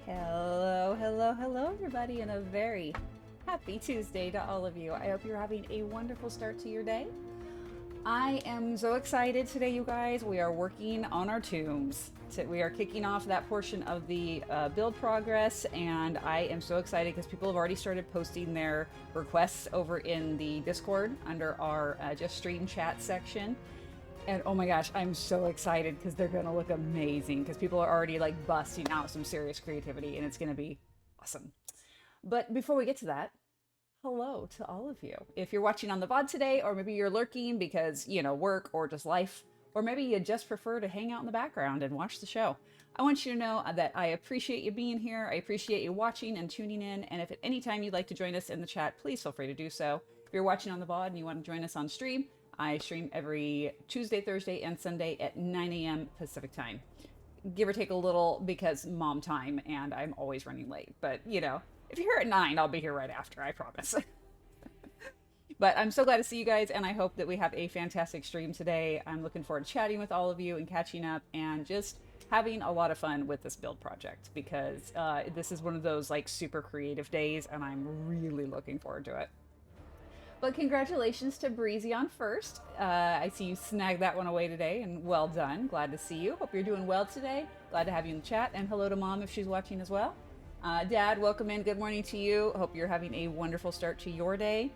Hello, hello, hello, everybody, and a very happy Tuesday to all of you. I hope you're having a wonderful start to your day. I am so excited today, you guys. We are working on our tombs. We are kicking off that portion of the build progress, and I am so excited because people have already started posting their requests over in the Discord under our just stream chat section. And oh my gosh, I'm so excited because they're gonna look amazing because people are already like busting out some serious creativity and it's gonna be awesome. But before we get to that, hello to all of you. If you're watching on the VOD today, or maybe you're lurking because, work or just life, or maybe you just prefer to hang out in the background and watch the show, I want you to know that I appreciate you being here. I appreciate you watching and tuning in. And if at any time you'd like to join us in the chat, please feel free to do so. If you're watching on the VOD and you want to join us on stream, I stream every Tuesday, Thursday, and Sunday at 9 a.m. Pacific time. Give or take a little because mom time and I'm always running late. But, if you're here at 9, I'll be here right after, I promise. But I'm so glad to see you guys, and I hope that we have a fantastic stream today. I'm looking forward to chatting with all of you and catching up and just having a lot of fun with this build project because this is one of those like super creative days, and I'm really looking forward to it. But congratulations to Breezy on first. I see you snagged that one away today, and well done. Glad to see you. Hope you're doing well today. Glad to have you in the chat, and hello to Mom if she's watching as well. Dad, welcome in. Good morning to you. Hope you're having a wonderful start to your day.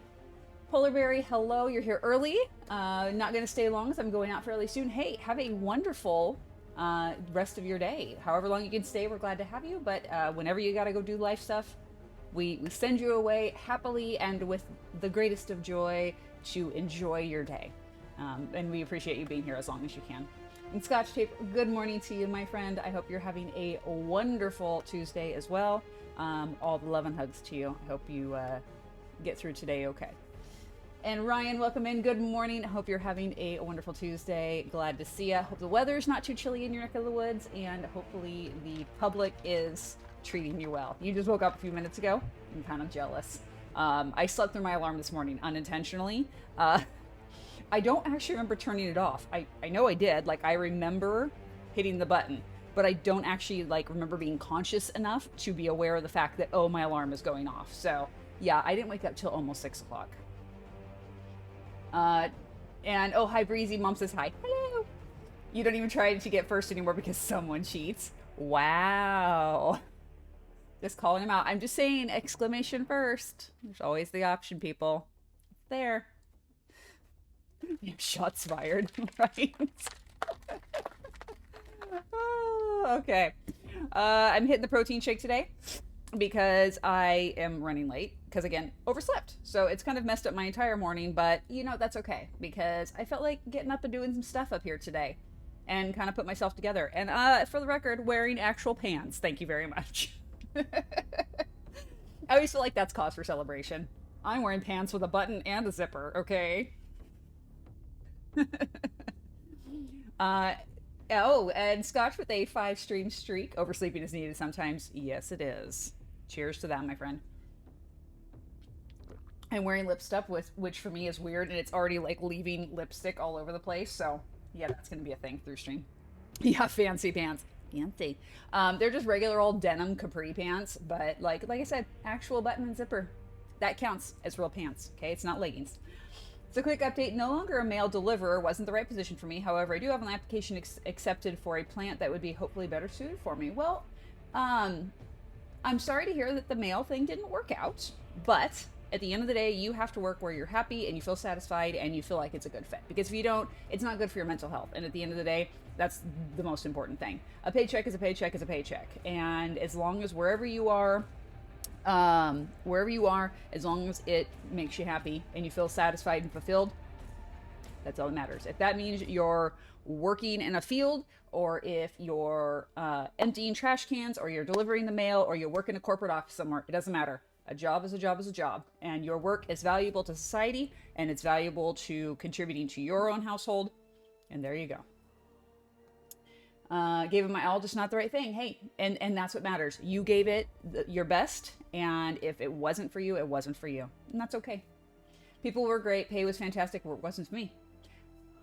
Polar Berry, hello. You're here early. Not going to stay long, so I'm going out fairly soon. Hey, have a wonderful rest of your day. However long you can stay, we're glad to have you. But whenever you got to go do life stuff, we send you away happily and with the greatest of joy to enjoy your day. And we appreciate you being here as long as you can. And Scotch Tape, good morning to you, my friend. I hope you're having a wonderful Tuesday as well. All the love and hugs to you. I hope you get through today okay. And Ryan, welcome in. Good morning. I hope you're having a wonderful Tuesday. Glad to see you. Hope the weather's not too chilly in your neck of the woods, and hopefully the public is treating you well. You just woke up a few minutes ago. I'm kind of jealous. I slept through my alarm this morning unintentionally. I don't actually remember turning it off. I know I did. Like, I remember hitting the button, but I don't actually remember being conscious enough to be aware of the fact that, oh, my alarm is going off. So yeah, I didn't wake up till almost 6 o'clock. And oh, hi Breezy, Mom says hi. Hello. You don't even try to get first anymore because someone cheats. Wow. Just calling him out. I'm just saying, exclamation first. There's always the option, people. It's there. Shots fired, right? Oh, okay. I'm hitting the protein shake today because I am running late because, again, overslept. So it's kind of messed up my entire morning, but that's okay because I felt like getting up and doing some stuff up here today and kind of put myself together. And for the record, wearing actual pants. Thank you very much. I always feel like that's cause for celebration. I'm wearing pants with a button and a zipper, okay? Oh, and Scotch with a 5-stream streak. Oversleeping is needed sometimes. Yes, it is. Cheers to that, my friend. I'm wearing lip stuff, which for me is weird, and it's already leaving lipstick all over the place. So yeah, that's gonna be a thing through stream. Yeah, fancy pants. Fancy. They're just regular old denim capri pants, but like I said, actual button and zipper. That counts as real pants. Okay, it's not leggings. So quick update, no longer a mail deliverer, wasn't the right position for me. However, I do have an application accepted for a plant that would be hopefully better suited for me. Well, I'm sorry to hear that the mail thing didn't work out, but at the end of the day, you have to work where you're happy and you feel satisfied and you feel like it's a good fit. Because if you don't, it's not good for your mental health. And at the end of the day, that's the most important thing. A paycheck is a paycheck is a paycheck. And as long as wherever you are, as long as it makes you happy and you feel satisfied and fulfilled, that's all that matters. If that means you're working in a field, or if you're emptying trash cans, or you're delivering the mail, or you're working a corporate office somewhere, it doesn't matter. A job is a job is a job, and your work is valuable to society, and it's valuable to contributing to your own household, and there you go. Gave it my all, just not the right thing. Hey, and that's what matters. You gave it your best, and if it wasn't for you, it wasn't for you, and that's okay. People were great, pay was fantastic, work wasn't for me.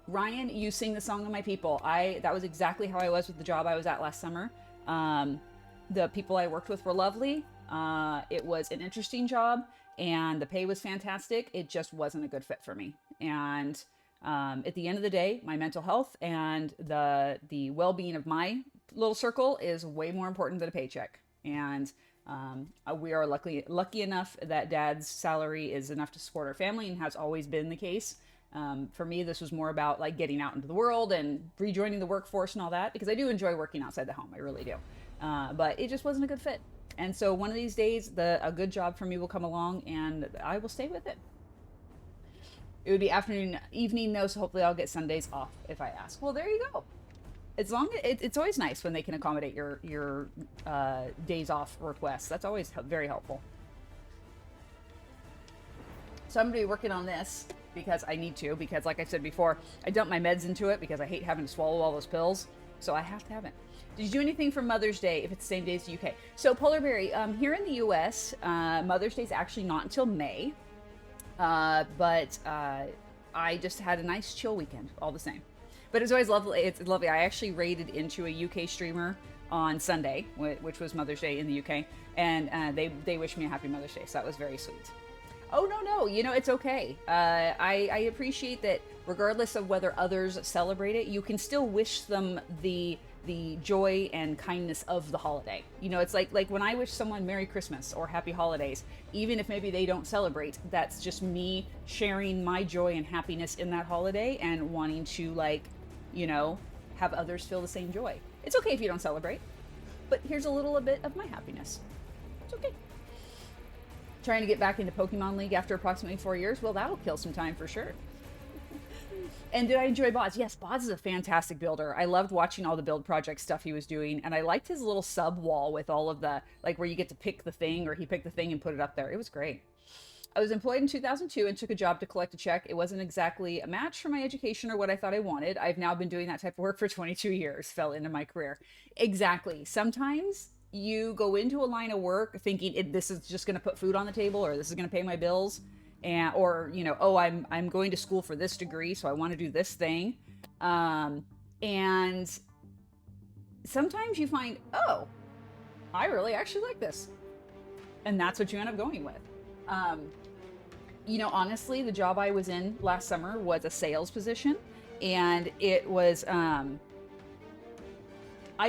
Ryan, you sing the song of my people. That was exactly how I was with the job I was at last summer. The people I worked with were lovely. It was an interesting job, and the pay was fantastic. It just wasn't a good fit for me. And at the end of the day, my mental health and the well-being of my little circle is way more important than a paycheck. And we are lucky enough that Dad's salary is enough to support our family, and has always been the case. For me, this was more about like getting out into the world and rejoining the workforce and all that, because I do enjoy working outside the home. I really do. But it just wasn't a good fit. And so one of these days, a good job for me will come along, and I will stay with it. It would be afternoon, evening though, so hopefully I'll get Sundays off if I ask. Well, there you go. As long as it's always nice when they can accommodate your days off requests. That's always very helpful. So I'm going to be working on this because I need to, because like I said before, I dump my meds into it because I hate having to swallow all those pills. So I have to have it. Did you do anything for Mother's Day if it's the same day as the UK? So Polar Berry, here in the US, Mother's Day is actually not until May. But I just had a nice chill weekend all the same. But it's always lovely. It's lovely. I actually raided into a UK streamer on Sunday, which was Mother's Day in the UK, and they wished me a happy Mother's Day, so that was very sweet. Oh, no, it's okay. I appreciate that regardless of whether others celebrate it, you can still wish them the joy and kindness of the holiday. It's like when I wish someone Merry Christmas or Happy Holidays, even if maybe they don't celebrate, that's just me sharing my joy and happiness in that holiday and wanting to have others feel the same joy. It's okay if you don't celebrate, but here's a little bit of my happiness. It's okay. Trying to get back into Pokemon League after approximately 4 years, well, that'll kill some time for sure. And did I enjoy Boz? Yes, Boz is a fantastic builder. I loved watching all the build project stuff he was doing, and I liked his little sub wall with all of the, like where you get to pick the thing, or he picked the thing and put it up there. It was great. I was employed in 2002 and took a job to collect a check. It wasn't exactly a match for my education or what I thought I wanted. I've now been doing that type of work for 22 years, fell into my career. Exactly. Sometimes you go into a line of work thinking this is just going to put food on the table, or this is going to pay my bills. Or I'm going to school for this degree, so I want to do this thing. And sometimes you find, oh, I really actually like this. And that's what you end up going with. Honestly, the job I was in last summer was a sales position, and it was, I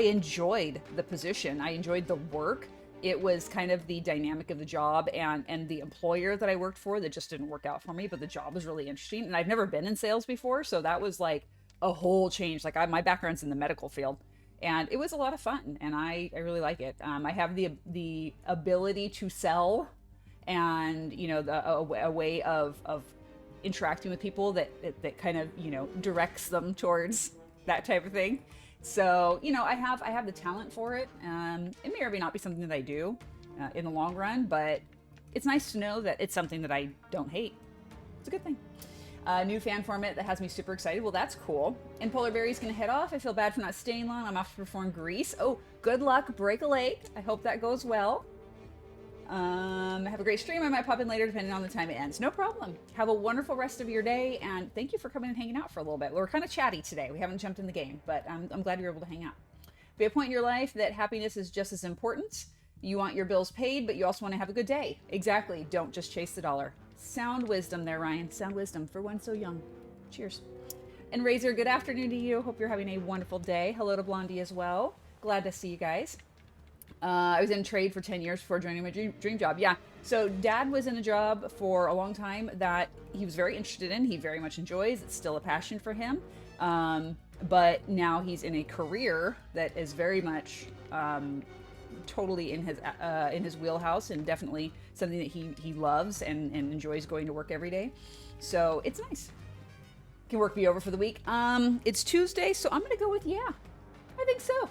enjoyed the position. I enjoyed the work. It was kind of the dynamic of the job and the employer that I worked for that just didn't work out for me, but the job was really interesting. And I've never been in sales before, so that was like a whole change. Like my background's in the medical field, and it was a lot of fun, and I really like it. I have the ability to sell, and a way of interacting with people that kind of directs them towards that type of thing. So, I have the talent for it. It may or may not be something that I do in the long run, but it's nice to know that it's something that I don't hate. It's a good thing. New fan format that has me super excited. Well, that's cool. And Polar Berry's going to head off. I feel bad for not staying long. I'm off to perform Grease. Oh, good luck. Break a leg. I hope that goes well. Have a great stream. I might pop in later depending on the time it ends. No problem. Have a wonderful rest of your day, and thank you for coming and hanging out for a little bit. We're kind of chatty today. We haven't jumped in the game, but I'm glad you're able to hang out. Be a point in your life that happiness is just as important. You want your bills paid, but you also want to have a good day. Exactly. Don't just chase the dollar. Sound wisdom there, Ryan. Sound wisdom for one so young. Cheers. And Razor, good afternoon to you. Hope you're having a wonderful day. Hello to Blondie as well. Glad to see you guys. I was in trade for 10 years before joining my dream job. Yeah. So Dad was in a job for a long time that he was very interested in. He very much enjoys. It's still a passion for him. But now he's in a career that is very much totally in his wheelhouse, and definitely something that he loves and enjoys going to work every day. So it's nice. Can work be over for the week? It's Tuesday, so I'm going to go with yeah. I think so.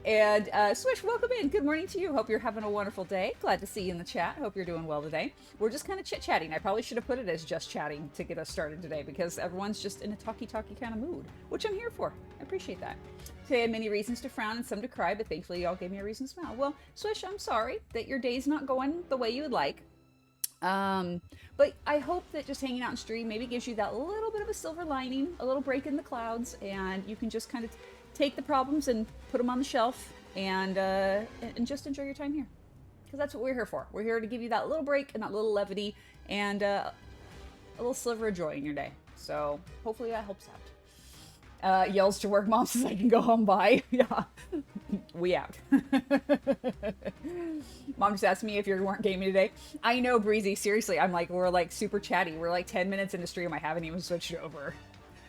And Swish, welcome in. Good morning to you. Hope you're having a wonderful day. Glad to see you in the chat. Hope you're doing well today. We're just kind of chit-chatting. I probably should have put it as just chatting to get us started today, because everyone's just in a talky-talky kind of mood, which I'm here for. I appreciate that. Today I had many reasons to frown and some to cry, but thankfully y'all gave me a reason to smile. Well, Swish, I'm sorry that your day's not going the way you would like. Um, but I hope that just hanging out in stream maybe gives you that little bit of a silver lining, a little break in the clouds, and you can just kind of take the problems and put them on the shelf and just enjoy your time here. Because that's what we're here for. We're here to give you that little break and that little levity and a little sliver of joy in your day. So hopefully that helps out. Yells to work, mom says I can go home, bye. Yeah, we out. Mom just asked me if you weren't gaming today. I know, Breezy, seriously, we're like super chatty. We're like 10 minutes into stream, I haven't even switched over.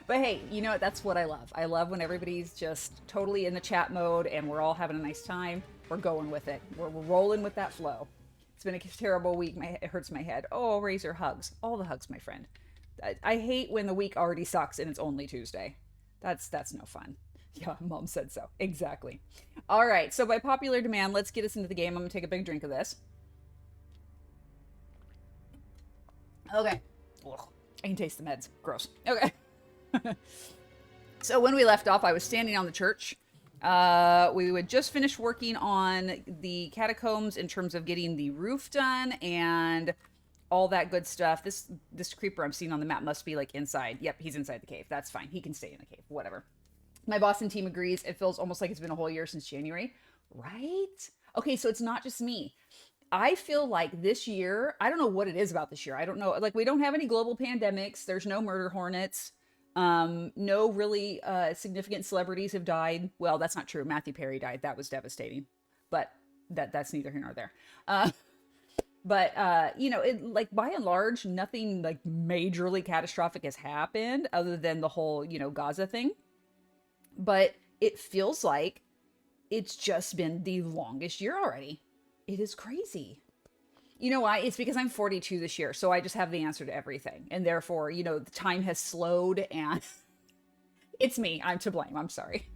But hey, you know what, that's what I love. I love when everybody's just totally in the chat mode and we're all having a nice time. We're going with it. We're rolling with that flow. It's been a terrible week. It hurts my head. Oh, Razor, hugs. All the hugs, my friend. I hate when the week already sucks and it's only Tuesday. That's no fun. Yeah, mom said so. Exactly. All right, so by popular demand, let's get us into the game. I'm gonna take a big drink of this. Okay. Ugh, I can taste the meds. Gross. Okay. So when we left off, I was standing on the church. We would just finish working on the catacombs in terms of getting the roof done and all that good stuff. This creeper I'm seeing on the map must be like inside. Yep, he's inside the cave. That's fine. He can stay in the cave. Whatever. My boss and team agrees. It feels almost like it's been a whole year since January. Right? Okay, so it's not just me. I feel like this year, I don't know what it is about this year. I don't know. Like, we don't have any global pandemics. There's no murder hornets. No really significant celebrities have died. Well, that's not true. Matthew Perry died. That was devastating. But that's neither here nor there. But you know, like by and large, nothing like majorly catastrophic has happened other than the whole, you know, Gaza thing. But it feels like it's just been the longest year already. It is crazy. You know why? It's because I'm 42 this year, so I just have the answer to everything. And therefore, you know, the time has slowed and it's me. I'm to blame. I'm sorry.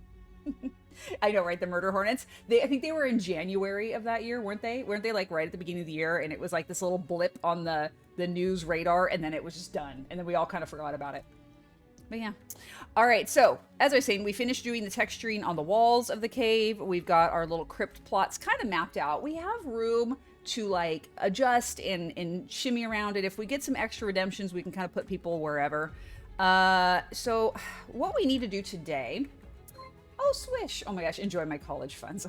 I know, right? The murder hornets. I think they were in January of that year, weren't they? Weren't they like right at the beginning of the year? And it was like this little blip on the news radar, and then it was just done. And then we all kind of forgot about it. But yeah. All right. So as I was saying, we finished doing the texturing on the walls of the cave. We've got our little crypt plots kind of mapped out. We have room to like adjust and shimmy around it. If we get some extra redemptions, we can kind of put people wherever. So what we need to do today. Oh, swish. Oh my gosh. Enjoy my college funds.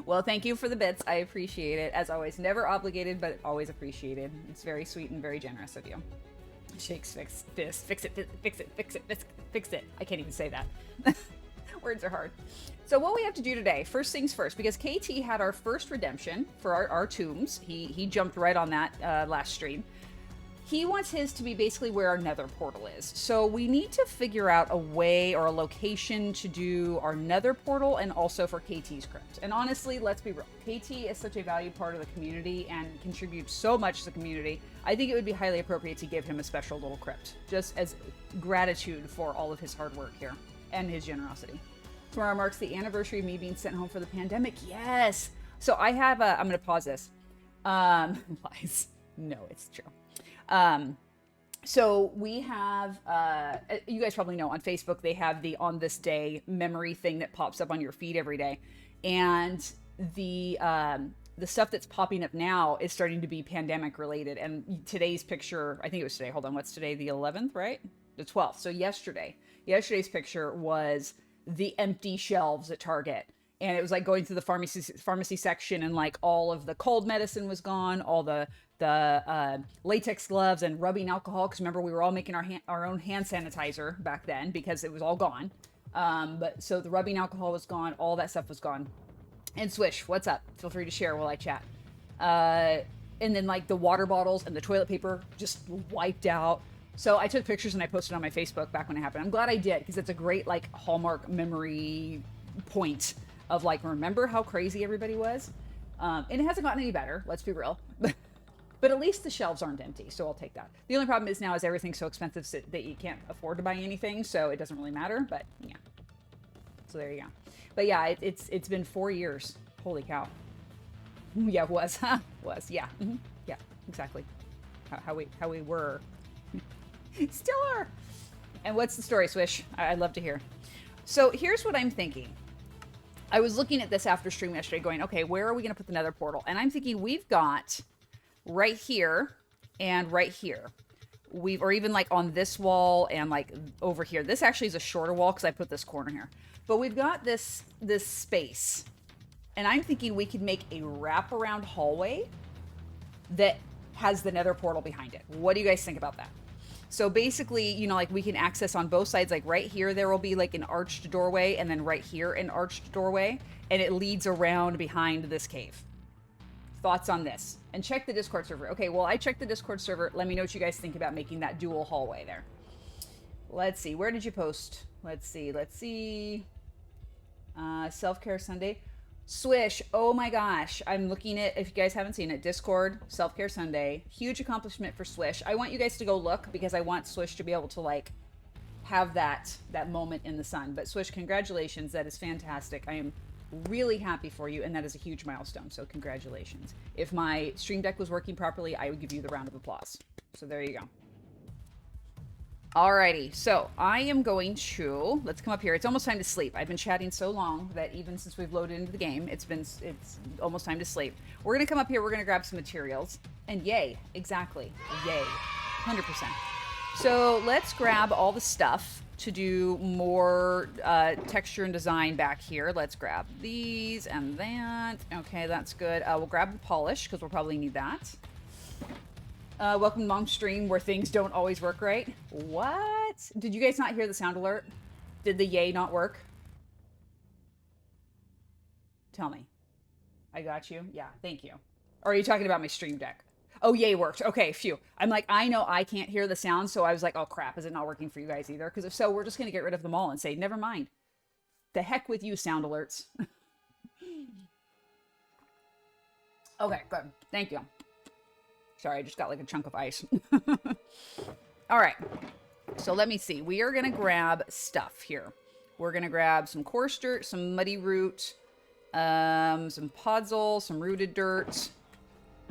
Well, thank you for the bits. I appreciate it. As always, never obligated, but always appreciated. It's very sweet and very generous of you. Shakes, fix it. I can't even say that. Words are hard. So what we have to do today, first things first, because KT had our first redemption for our tombs. He jumped right on that last stream. He wants his to be basically where our nether portal is. So we need to figure out a way or a location to do our nether portal and also for KT's crypt. And honestly, let's be real. KT is such a valued part of the community and contributes so much to the community. I think it would be highly appropriate to give him a special little crypt, just as gratitude for all of his hard work here and his generosity. Tomorrow marks the anniversary of me being sent home for the pandemic. Yes. So I have I'm going to pause this. Lies. No, it's true. So we have, you guys probably know on Facebook, they have the on this day memory thing that pops up on your feed every day. And the stuff that's popping up now is starting to be pandemic related. And today's picture, I think it was today. Hold on. What's today? The 11th, right? The 12th. So yesterday's picture was the empty shelves at Target. And it was like going through the pharmacy section, and like all of the cold medicine was gone, all the latex gloves and rubbing alcohol. Because remember, we were all making our own hand sanitizer back then because it was all gone. But so the rubbing alcohol was gone. All that stuff was gone. And Swish, what's up? Feel free to share while I chat. And then like the water bottles and the toilet paper just wiped out. So I took pictures and I posted on my Facebook back when it happened. I'm glad I did, because it's a great like hallmark memory point of like, remember how crazy everybody was? And it hasn't gotten any better, let's be real. But at least the shelves aren't empty, so I'll take that. The only problem is now is everything's so expensive that you can't afford to buy anything, so it doesn't really matter, but yeah. So there you go. But yeah, it's been 4 years. Holy cow. Yeah, it was. Was, yeah. Mm-hmm. Yeah, exactly. How we were. Still are. And what's the story, Swish? I'd love to hear. So here's what I'm thinking. I was looking at this after stream yesterday going, okay, where are we going to put the nether portal? And I'm thinking we've got right here and right here. Or even like on this wall and like over here. This actually is a shorter wall because I put this corner here. But we've got this space. And I'm thinking we could make a wraparound hallway that has the nether portal behind it. What do you guys think about that? So basically, you know, like we can access on both sides. Like right here, there will be like an arched doorway, and then right here, an arched doorway, and it leads around behind this cave. Thoughts on this? And check the Discord server. Okay, well, I checked the Discord server. Let me know what you guys think about making that dual hallway there. Let's see. Where did you post? Let's see. Self-care Sunday. Swish, oh my gosh, I'm looking at, if you guys haven't seen it, Discord, Self-Care Sunday, huge accomplishment for Swish. I want you guys to go look because I want Swish to be able to like have that moment in the sun. But Swish, congratulations, that is fantastic. I am really happy for you, and that is a huge milestone, so congratulations. If my stream deck was working properly, I would give you the round of applause. So there you go. Alrighty, so I am going to, let's come up here. It's almost time to sleep. I've been chatting so long that even since we've loaded into the game, it's almost time to sleep. We're gonna come up here, we're gonna grab some materials, and yay, exactly, yay, 100%. So let's grab all the stuff to do more texture and design back here. Let's grab these and that. Okay, that's good. We'll grab the polish, because we'll probably need that. Welcome to Mom's stream where things don't always work right. What? Did you guys not hear the sound alert? Did the yay not work? Tell me. I got you. Yeah, thank you. Or are you talking about my stream deck? Oh, yay worked. Okay, phew. I'm like, I know I can't hear the sound, so I was like, oh crap, is it not working for you guys either? Because if so, we're just going to get rid of them all and say, never mind. The heck with you, sound alerts. Okay, good. Thank you. Sorry, I just got like a chunk of ice. All right. So let me see. We are going to grab stuff here. We're going to grab some coarse dirt, some muddy root, some podzol, some rooted dirt,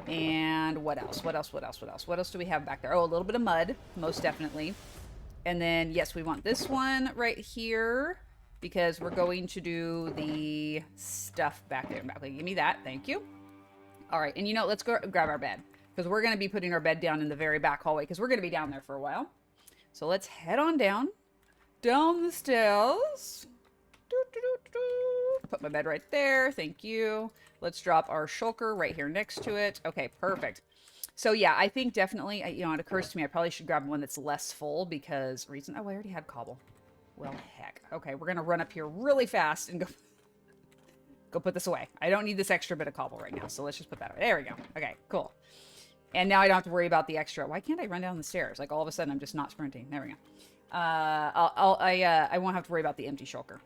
and what else? What else do we have back there? Oh, a little bit of mud, most definitely. And then, yes, we want this one right here because we're going to do the stuff back there. Give me that. Thank you. All right. And you know, let's go grab our bed. Because we're going to be putting our bed down in the very back hallway. Because we're going to be down there for a while. So let's head on down. Down the stairs. Put my bed right there. Thank you. Let's drop our shulker right here next to it. Okay, perfect. So yeah, I think definitely, you know, it occurs to me I probably should grab one that's less full. Because reason... Oh, I already had cobble. Well, heck. Okay, we're going to run up here really fast and go put this away. I don't need this extra bit of cobble right now. So let's just put that away. There we go. Okay, cool. And now I don't have to worry about the extra. Why can't I run down the stairs? Like all of a sudden I'm just not sprinting. There we go. I won't have to worry about the empty shulker.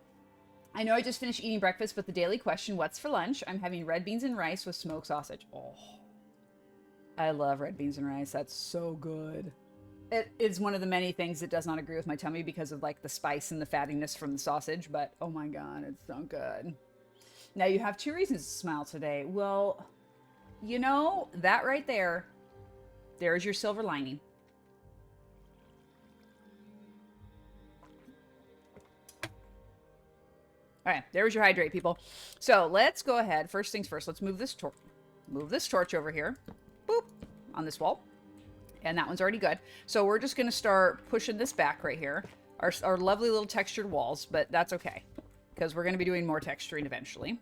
I know I just finished eating breakfast, but the daily question, what's for lunch? I'm having red beans and rice with smoked sausage. Oh, I love red beans and rice. That's so good. It is one of the many things that does not agree with my tummy because of like the spice and the fattiness from the sausage, but oh my God, it's so good. Now you have 2 reasons to smile today. Well, you know, that right there, there's your silver lining. All right, there's your hydrate, people. So let's go ahead. First things first, let's move this torch over here. Boop, on this wall. And that one's already good. So we're just going to start pushing this back right here. Our lovely little textured walls, but that's okay. Because we're going to be doing more texturing eventually.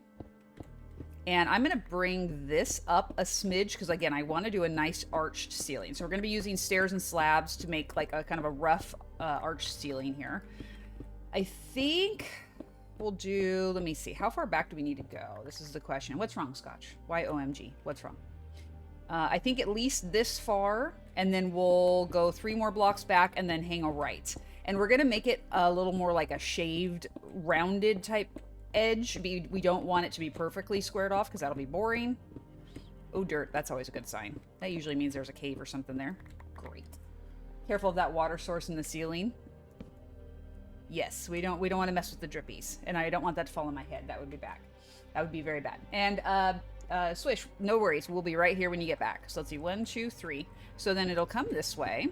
And I'm going to bring this up a smidge because, again, I want to do a nice arched ceiling. So we're going to be using stairs and slabs to make like a kind of a rough arched ceiling here. I think we'll do, let me see, how far back do we need to go? This is the question. What's wrong, Scotch? Why OMG? What's wrong? I think at least this far, and then we'll go 3 more blocks back and then hang a right. And we're going to make it a little more like a shaved, rounded type edge. We don't want it to be perfectly squared off because that'll be boring. Oh, dirt. That's always a good sign. That usually means there's a cave or something there. Great. Careful of that water source in the ceiling. Yes, we don't want to mess with the drippies. And I don't want that to fall on my head. That would be bad. That would be very bad. And Swish, no worries. We'll be right here when you get back. So let's see. 1, 2, 3. So then it'll come this way.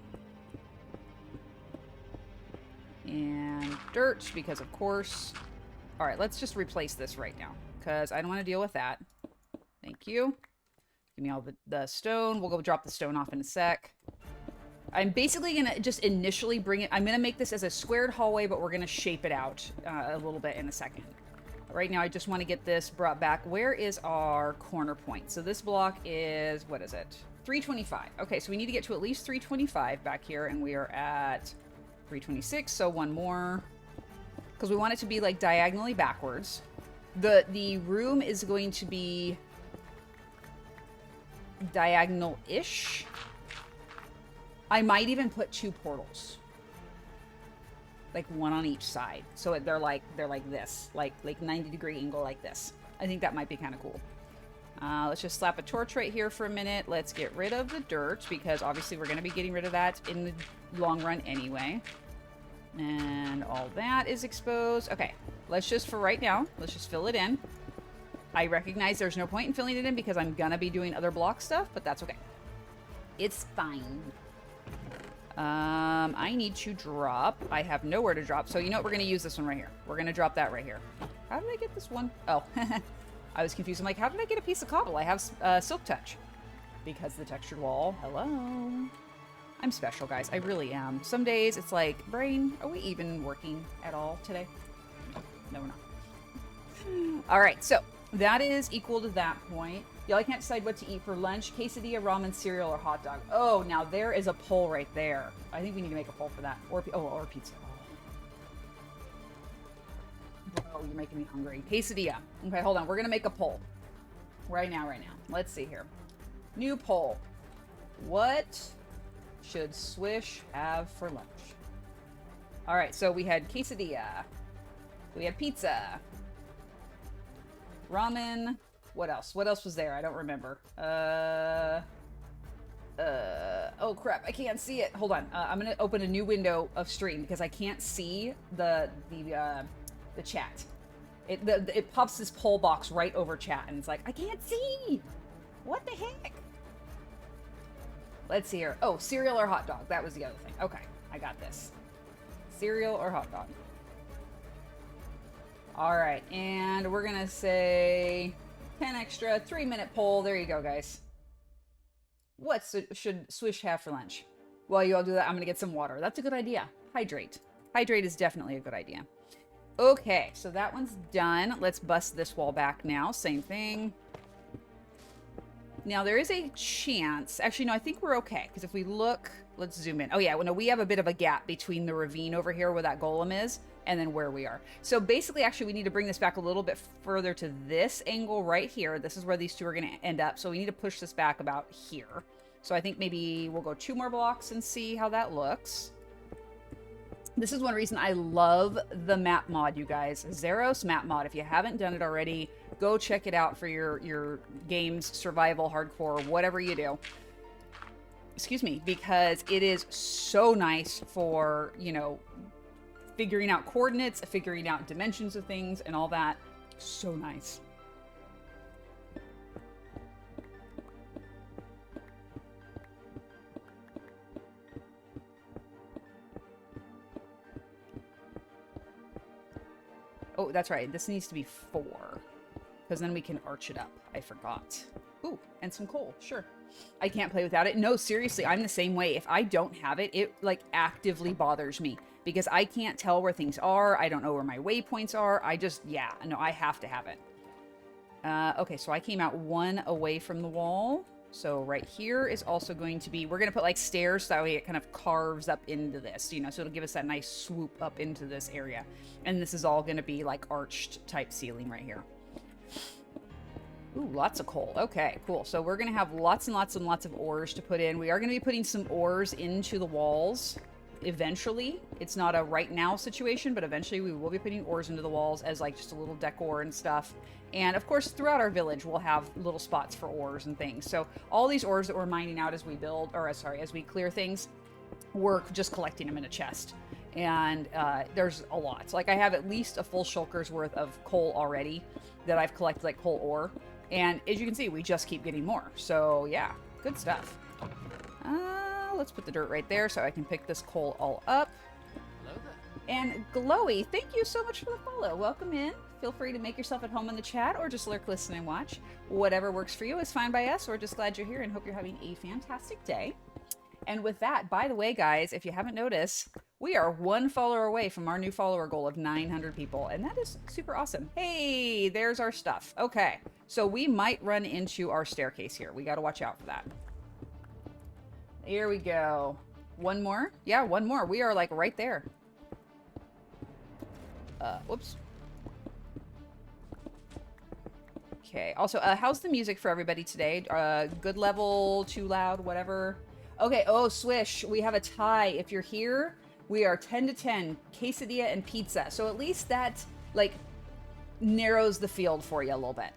And dirt, because of course. All right, let's just replace this right now because I don't want to deal with that. Thank you. Give me all the stone. We'll go drop the stone off in a sec. I'm basically going to just initially bring it. I'm going to make this as a squared hallway, but we're going to shape it out a little bit in a second. Right now, I just want to get this brought back. Where is our corner point? So this block is, what is it? 325. Okay, so we need to get to at least 325 back here, and we are at 326, so one more. Because we want it to be like diagonally backwards. The room is going to be diagonal-ish. I might even put 2 portals. Like one on each side. So they're like this. Like 90-degree angle like this. I think that might be kind of cool. Let's just slap a torch right here for a minute. Let's get rid of the dirt, because obviously we're going to be getting rid of that in the long run anyway. And all that is exposed. Okay, let's just, for right now, let's just fill it in. I recognize there's no point in filling it in because I'm going to be doing other block stuff, but that's okay. It's fine. I need to drop. I have nowhere to drop. So you know what? We're going to use this one right here. We're going to drop that right here. How did I get this one? Oh, I was confused. I'm like, how did I get a piece of cobble? I have silk touch. Because the textured wall. Hello. I'm special, guys. I really am. Some days it's like, brain, are we even working at all today? No, we're not. All right, so that is equal to that point. Y'all, I can't decide what to eat for lunch. Quesadilla, ramen, cereal, or hot dog. Oh, now there is a poll right there. I think we need to make a poll for that. Or pizza. Oh, you're making me hungry. Quesadilla. Okay, hold on. We're going to make a poll. Right now. Let's see here. New poll. What should Swish have for lunch? All right, so we had quesadilla. We had pizza. Ramen. What else? What else was there? I don't remember. Oh crap, I can't see it. Hold on. I'm gonna open a new window of stream because I can't see the chat. It pops this poll box right over chat, and it's like, I can't see. What the heck? Let's see here. Oh, cereal or hot dog. That was the other thing. Okay, I got this. Cereal or hot dog. All right, and we're gonna say 10 extra, 3-minute poll. There you go, guys. What should Swish have for lunch? While you all do that, I'm gonna get some water. That's a good idea. Hydrate. Hydrate is definitely a good idea. Okay, so that one's done. Let's bust this wall back now. Same thing. Now, there is a chance... Actually, no, I think we're okay. Because if we look... Let's zoom in. Oh, yeah. Well, no, we have a bit of a gap between the ravine over here where that golem is and then where we are. So basically, actually, we need to bring this back a little bit further to this angle right here. This is where these two are going to end up. So we need to push this back about here. So I think maybe we'll go 2 more blocks and see how that looks. This is one reason I love the map mod, you guys. Zeros map mod. If you haven't done it already, go check it out for your games, survival, hardcore, whatever you do. Excuse me, because it is so nice for, you know, figuring out coordinates, figuring out dimensions of things, and all that. So nice. Oh, that's right. This needs to be 4. Because then we can arch it up. I forgot. Ooh, and some coal. Sure. I can't play without it. No, seriously, I'm the same way. If I don't have it, it, like, actively bothers me. Because I can't tell where things are. I don't know where my waypoints are. I just, yeah, no, I have to have it. Okay, so I came out 1 away from the wall. So right here is also going to be... We're going to put, like, stairs so that way it kind of carves up into this, you know, so it'll give us that nice swoop up into this area. And this is all going to be, like, arched type ceiling right here. Ooh, lots of coal. Okay, cool. So we're going to have lots and lots and lots of ores to put in. We are going to be putting some ores into the walls eventually. It's not a right now situation, but eventually we will be putting ores into the walls as, like, just a little decor and stuff. And of course, throughout our village, we'll have little spots for ores and things. So all these ores that we're mining out as we build, or sorry, as we clear things, we're just collecting them in a chest. And there's a lot. Like, I have at least a full shulker's worth of coal already that I've collected, like coal ore. And as you can see, we just keep getting more. So yeah, good stuff. Let's put the dirt right there so I can pick this coal all up. Hello there. And Glowy, thank you so much for the follow. Welcome in. Feel free to make yourself at home in the chat or just lurk, listen, and watch. Whatever works for you is fine by us. We're just glad you're here and hope you're having a fantastic day. And with that, by the way, guys, if you haven't noticed, we are one follower away from our new follower goal of 900 people. And that is super awesome. Hey, there's our stuff. Okay. So we might run into our staircase here. We got to watch out for that. Here we go. One more? Yeah, one more. We are like right there. Whoops. Okay. Also, how's the music for everybody today? Good level, too loud, whatever. Okay. Oh, Swish. We have a tie. If you're here, we are 10 to 10. Quesadilla and pizza. So at least that, like, narrows the field for you a little bit.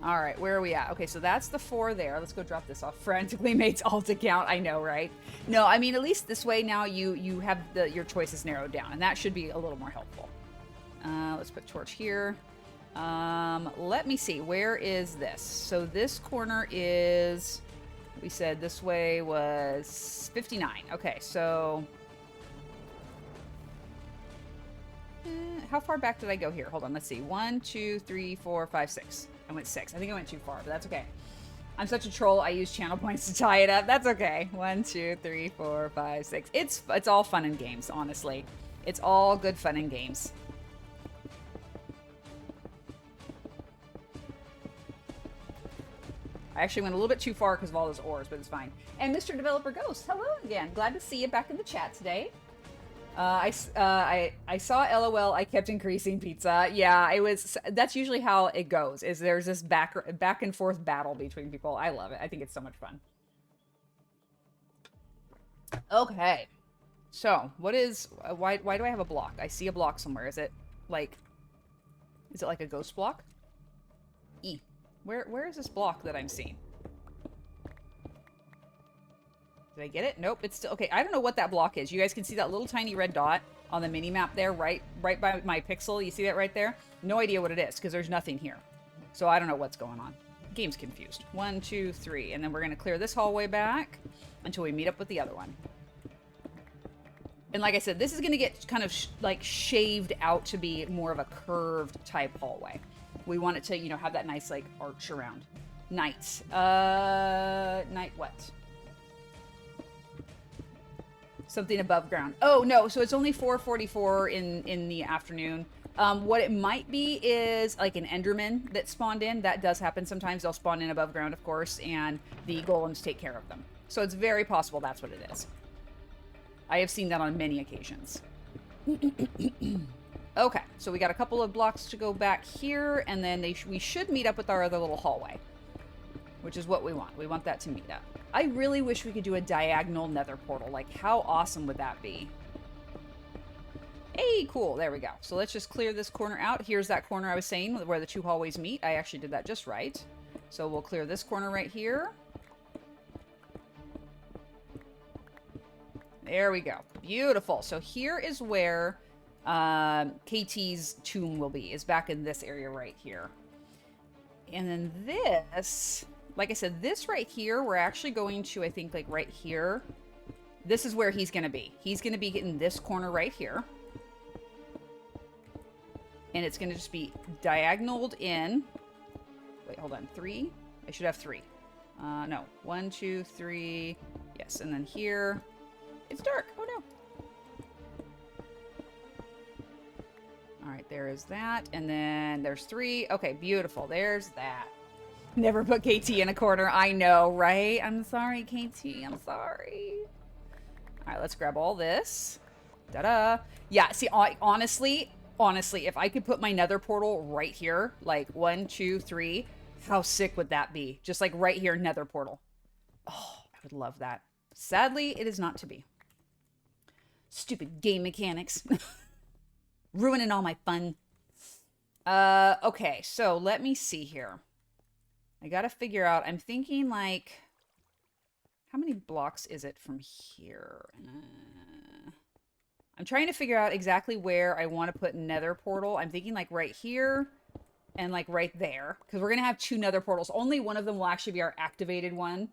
All right, where are we at? Okay, so that's the 4 there. Let's go drop this off. Frantically Mate's alt account. I know, right? No, I mean, at least this way now you have your choices narrowed down, and that should be a little more helpful. Let's put torch here. Let me see. Where is this? So this corner is... We said this way was 59. Okay, so... how far back did I go here? Hold on, let's see. 1, 2, 3, 4, 5, 6. I went 6. I think I went too far, but that's okay. I'm such a troll. I use channel points to tie it up. That's okay. 1, 2, 3, 4, 5, 6. It's all fun and games, honestly. It's all good fun and games. I actually went a little bit too far because of all those ores, but it's fine. And Mr. Developer Ghost, hello again. Glad to see you back in the chat today. I saw LOL. I kept increasing pizza. Yeah, it was. That's usually how it goes. Is there's this back and forth battle between people. I love it. I think it's so much fun. Okay, so what is? Why do I have a block? I see a block somewhere. Is it like a ghost block? E. Where is this block that I'm seeing? Did I get it? Nope, it's still... Okay, I don't know what that block is. You guys can see that little tiny red dot on the mini-map there, right by my pixel. You see that right there? No idea what it is, because there's nothing here. So I don't know what's going on. Game's confused. 1, 2, 3. And then we're going to clear this hallway back until we meet up with the other one. And like I said, this is going to get kind of like shaved out to be more of a curved type hallway. We want it to, you know, have that nice like arch around. Night. Night what? Something above ground. Oh, no. So it's only 4:44 in the afternoon. What it might be is like an Enderman that spawned in. That does happen sometimes. They'll spawn in above ground, of course, and the golems take care of them. So it's very possible that's what it is. I have seen that on many occasions. Okay, so we got a couple of blocks to go back here, and then we should meet up with our other little hallway, which is what we want. We want that to meet up. I really wish we could do a diagonal nether portal. Like, how awesome would that be? Hey, cool. There we go. So let's just clear this corner out. Here's that corner I was saying where the 2 hallways meet. I actually did that just right. So we'll clear this corner right here. There we go. Beautiful. So here is where KT's tomb will be, is back in this area right here. And then this, like I said, this right here, we're actually going to, I think, like right here. This is where he's going to be. He's going to be getting this corner right here. And it's going to just be diagonaled in. Wait, hold on. 3? I should have 3. No. 1, 2, 3. Yes, and then here. It's dark. Oh, no. All right, there is that. And then there's 3. Okay, beautiful. There's that. Never put KT in a corner. I know, right? I'm sorry, KT. I'm sorry. All right, let's grab all this. Ta-da. Yeah, see, honestly, if I could put my nether portal right here, like 1, 2, 3, how sick would that be? Just like right here, nether portal. Oh, I would love that. Sadly, it is not to be. Stupid game mechanics. Ruining all my fun. Okay, so let me see here. I gotta figure out, I'm thinking like, how many blocks is it from here? I'm trying to figure out exactly where I want to put nether portal. I'm thinking like right here and like right there, because we're gonna have 2 nether portals. Only one of them will actually be our activated one.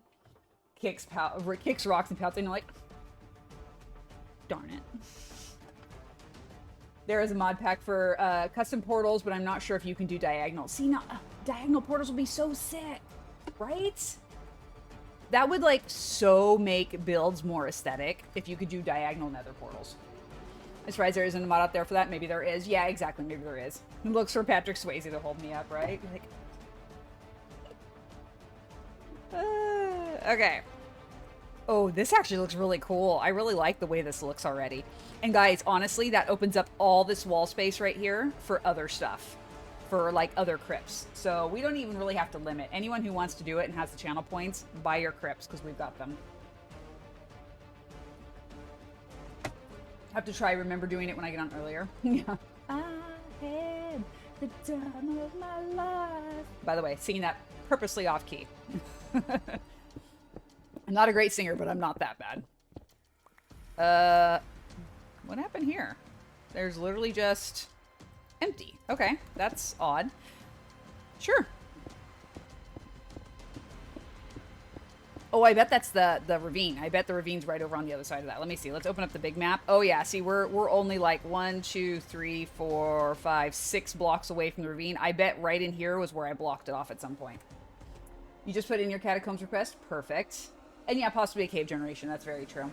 Kicks rocks and pouts, and you're like, darn it. There is a mod pack for custom portals, but I'm not sure if you can do diagonal. See, now diagonal portals will be so sick, right? That would like so make builds more aesthetic if you could do diagonal nether portals. I'm surprised there isn't a mod out there for that. Maybe there is. Yeah, exactly. Maybe there is. It looks for Patrick Swayze to hold me up, right? Like, okay. Oh, this actually looks really cool. I really like the way this looks already. And guys, honestly, that opens up all this wall space right here for other stuff. For like other crypts. So we don't even really have to limit. Anyone who wants to do it and has the channel points, buy your crypts because we've got them. Have to try remember doing it when I get on earlier. Yeah. I had the time of my life. By the way, singing that purposely off key. I'm not a great singer, but I'm not that bad. What happened here? There's literally just empty. Okay, that's odd. Sure. Oh, I bet that's the ravine. I bet the ravine's right over on the other side of that. Let me see. Let's open up the big map. Oh yeah, see, we're only like 1, 2, 3, 4, 5, 6 blocks away from the ravine. I bet right in here was where I blocked it off at some point. You just put in your catacombs request. Perfect. And yeah, possibly a cave generation. That's very true.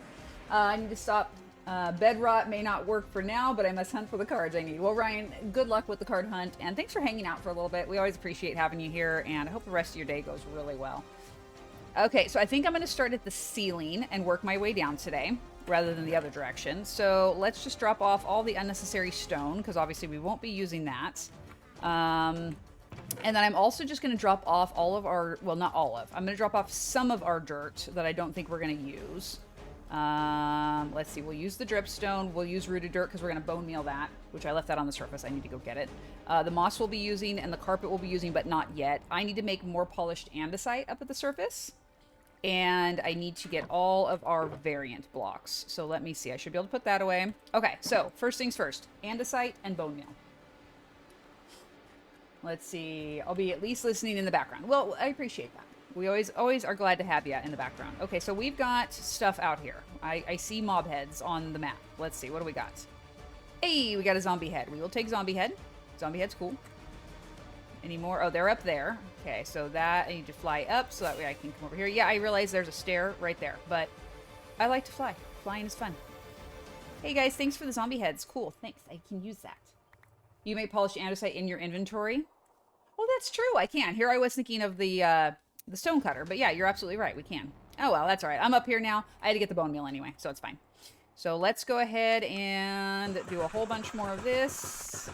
I need to stop. Bed rot may not work for now, but I must hunt for the cards I need. Well, Ryan, good luck with the card hunt, and thanks for hanging out for a little bit. We always appreciate having you here, and I hope the rest of your day goes really well. Okay, so I think I'm going to start at the ceiling and work my way down today, rather than the other direction. So let's just drop off all the unnecessary stone, because obviously we won't be using that. And then I'm also just going to drop off all of our, well, not all of, I'm going to drop off some of our dirt that I don't think we're going to use. Let's see, we'll use the dripstone, we'll use rooted dirt because we're going to bone meal that, which I left that on the surface. I need to go get it. The moss we'll be using and the carpet we'll be using, but not yet. I need to make more polished andesite up at the surface. And I need to get all of our variant blocks. So let me see, I should be able to put that away. Okay, so first things first, andesite and bone meal. Let's see. I'll be at least listening in the background. Well, I appreciate that. We always are glad to have you in the background. Okay, so we've got stuff out here. I see mob heads on the map. Let's see. What do we got? Hey, we got a zombie head. We will take zombie head. Zombie head's cool. Any more? Oh, they're up there. Okay, so that I need to fly up so that way I can come over here. Yeah, I realize there's a stair right there, but I like to fly. Flying is fun. Hey guys, thanks for the zombie heads. Cool, thanks. I can use that. You may polish andesite in your inventory. Well, that's true. I can. Here I was thinking of the stone cutter, but yeah, you're absolutely right. We can. Oh, well, that's all right. I'm up here now. I had to get the bone meal anyway, so it's fine. So let's go ahead and do a whole bunch more of this.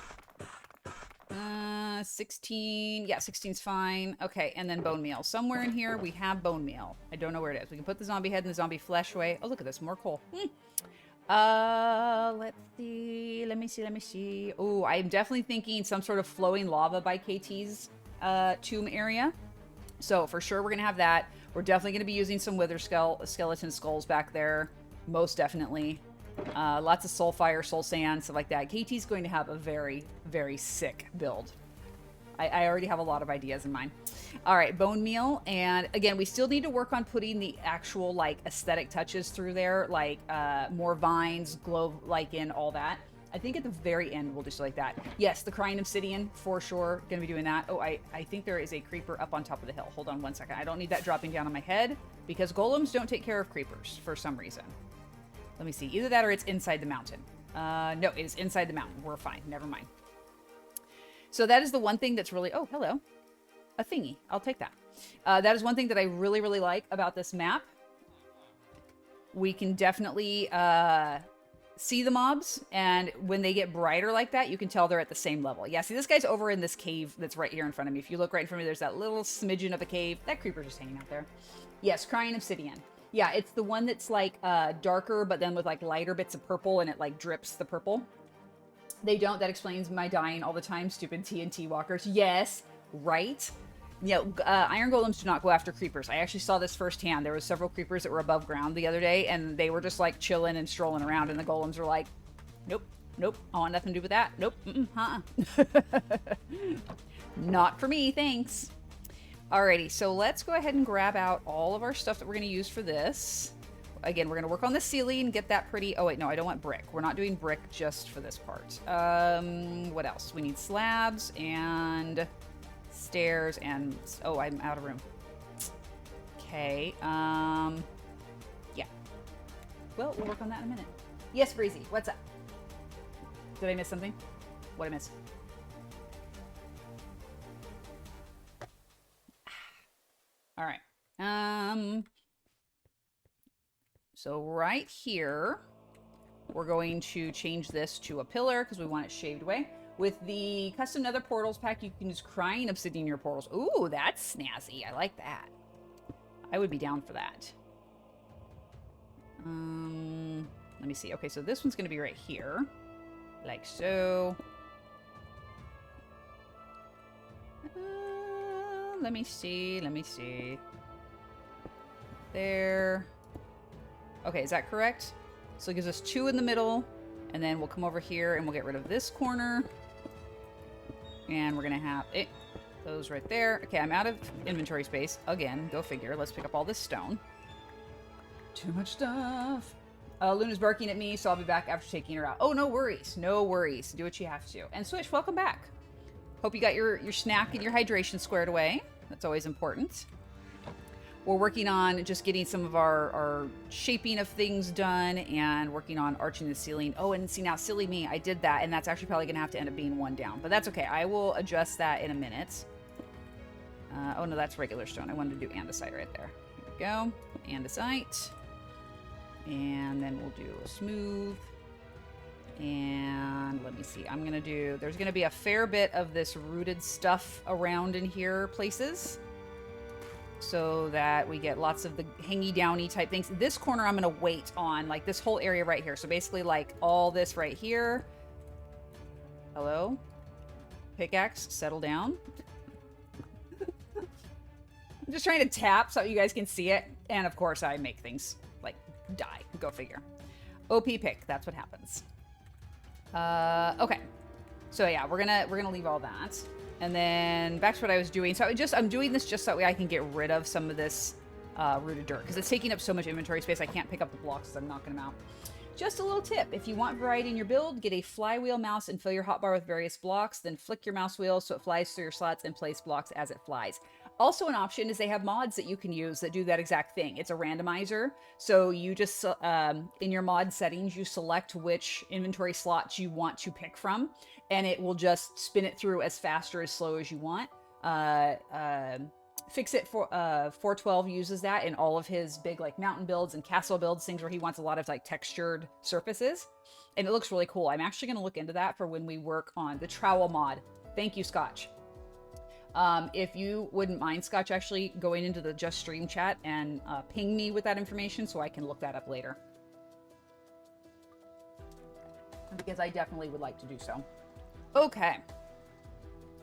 16. Yeah, 16's fine. Okay, and then bone meal. Somewhere in here, we have bone meal. I don't know where it is. We can put the zombie head and the zombie flesh away. Oh, look at this. More coal. Let's see. Let me see. Oh, I'm definitely thinking some sort of flowing lava by KT's tomb area. So for sure we're going to have that. We're definitely going to be using some wither skeleton skulls back there. Most definitely. Lots of soul fire, soul sand, stuff like that. KT's going to have a very, very sick build. I already have a lot of ideas in mind. All right, bone meal. And again, we still need to work on putting the actual like aesthetic touches through there, like more vines, glow lichen, all that. I think at the very end, we'll just like that. Yes, the crying obsidian, for sure. Gonna be doing that. Oh, I think there is a creeper up on top of the hill. Hold on one second. I don't need that dropping down on my head because golems don't take care of creepers for some reason. Let me see. Either that or it's inside the mountain. No, it is inside the mountain. We're fine. Never mind. So that is the one thing that's really... Oh, hello. A thingy. I'll take that. That is one thing that I really, really like about this map. We can definitely see the mobs, and when they get brighter like that, you can tell they're at the same level. Yeah, see, this guy's over in this cave that's right here in front of me. If you look right in front of me, there's that little smidgen of a cave. That creeper's just hanging out there. Yes, crying obsidian. Yeah, it's the one that's like darker, but then with like lighter bits of purple, and it like drips the purple. They don't. That explains my dying all the time. Stupid TNT walkers. Yes, right? You know, iron golems do not go after creepers. I actually saw this firsthand. There were several creepers that were above ground the other day, and they were just like chilling and strolling around, and the golems were like, nope, nope, I want nothing to do with that. Nope, not for me, thanks. Alrighty, so let's go ahead and grab out all of our stuff that we're going to use for this. Again, we're going to work on the ceiling, get that pretty... Oh, wait, no, I don't want brick. We're not doing brick just for this part. What else? We need slabs and stairs and... Oh, I'm out of room. okay. Yeah. Well, we'll work on that in a minute. Yes, Breezy, what's up? Did I miss something? What'd I miss? All right. So right here, we're going to change this to a pillar because we want it shaved away. With the custom nether portals pack, you can use crying obsidian in your portals. Ooh, that's snazzy. I like that. I would be down for that. Let me see. Okay, so this one's going to be right here. Like so. Let me see. Let me see. There. Okay, is that correct? So it gives us 2 in the middle. And then we'll come over here and we'll get rid of this corner. And we're going to have it. Those right there. Okay, I'm out of inventory space. Again, go figure. Let's pick up all this stone. Too much stuff. Luna's barking at me, so I'll be back after taking her out. Oh, no worries. No worries. Do what you have to. And Switch, welcome back. Hope you got your snack and your hydration squared away. That's always important. We're working on just getting some of our shaping of things done and working on arching the ceiling. Oh, and see now, silly me, I did that, and that's actually probably going to have to end up being 1 down. But that's okay. I will adjust that in a minute. Oh, no, that's regular stone. I wanted to do andesite right there. Here we go. Andesite. And then we'll do a smooth. And let me see. I'm going to do... There's going to be a fair bit of this rooted stuff around in here places, so that we get lots of the hangy downy type things. This corner I'm going to wait on, like this whole area right here. So basically like all this right here. Hello? Pickaxe, settle down. I'm just trying to tap so you guys can see it. And of course I make things like die. Go figure. OP pick, that's what happens. Okay. So yeah, we're gonna leave all that. And then back to what I was doing. So I'm doing this just so that way I can get rid of some of this rooted dirt, because it's taking up so much inventory space. I can't pick up the blocks as I'm knocking them out. Just a little tip. If you want variety in your build, get a flywheel mouse and fill your hotbar with various blocks. Then flick your mouse wheel so it flies through your slots and place blocks as it flies. Also an option is they have mods that you can use that do that exact thing. It's a randomizer. So you just, in your mod settings, you select which inventory slots you want to pick from, and it will just spin it through as fast or as slow as you want. Fixit for 412 uses that in all of his big like mountain builds and castle builds, things where he wants a lot of like textured surfaces, and it looks really cool. I'm actually going to look into that for when we work on the trowel mod. Thank you, Scotch. If you wouldn't mind, Scotch, actually going into the Just Stream chat and ping me with that information so I can look that up later, because I definitely would like to do so. Okay,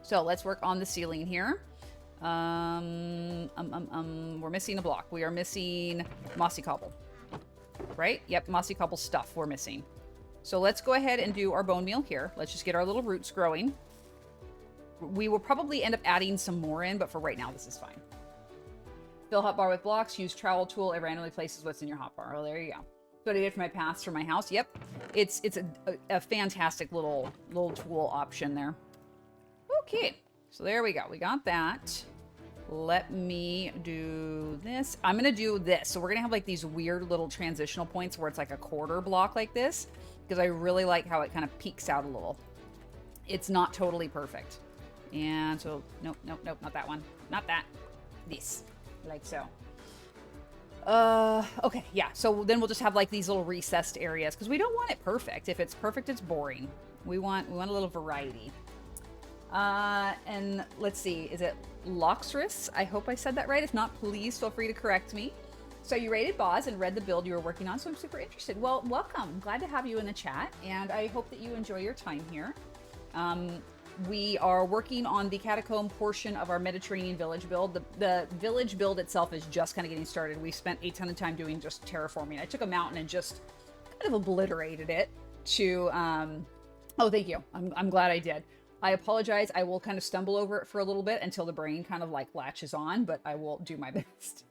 so let's work on the ceiling here. We're missing a block. We are missing mossy cobble, right? Yep, mossy cobble stuff we're missing. So let's go ahead and do our bone meal here. Let's just get our little roots growing. We will probably end up adding some more in, but for right now, this is fine. Fill hotbar with blocks. Use trowel tool. It randomly places what's in your hotbar. Oh, there you go. So what I did for my paths for my house. Yep, it's a fantastic little tool option there. Okay. So there we go. We got that. Let me do this. I'm going to do this. So we're going to have like these weird little transitional points where it's like a quarter block like this, because I really like how it kind of peeks out a little. It's not totally perfect. And so, nope, not that one. Not that. This. Like so. Okay, yeah. So then we'll just have like these little recessed areas, because we don't want it perfect. If it's perfect, it's boring. We want a little variety. And let's see, is it Loxris? I hope I said that right. If not, please feel free to correct me. So you rated Boz and read the build you were working on, so I'm super interested. Well, welcome. Glad to have you in the chat, and I hope that you enjoy your time here. We are working on the catacomb portion of our Mediterranean village build. The village build itself is just kind of getting started. We spent a ton of time doing just terraforming. I took a mountain and just kind of obliterated it to, oh, thank you. I'm glad I did. I apologize. I will kind of stumble over it for a little bit until the brain kind of like latches on, but I will do my best.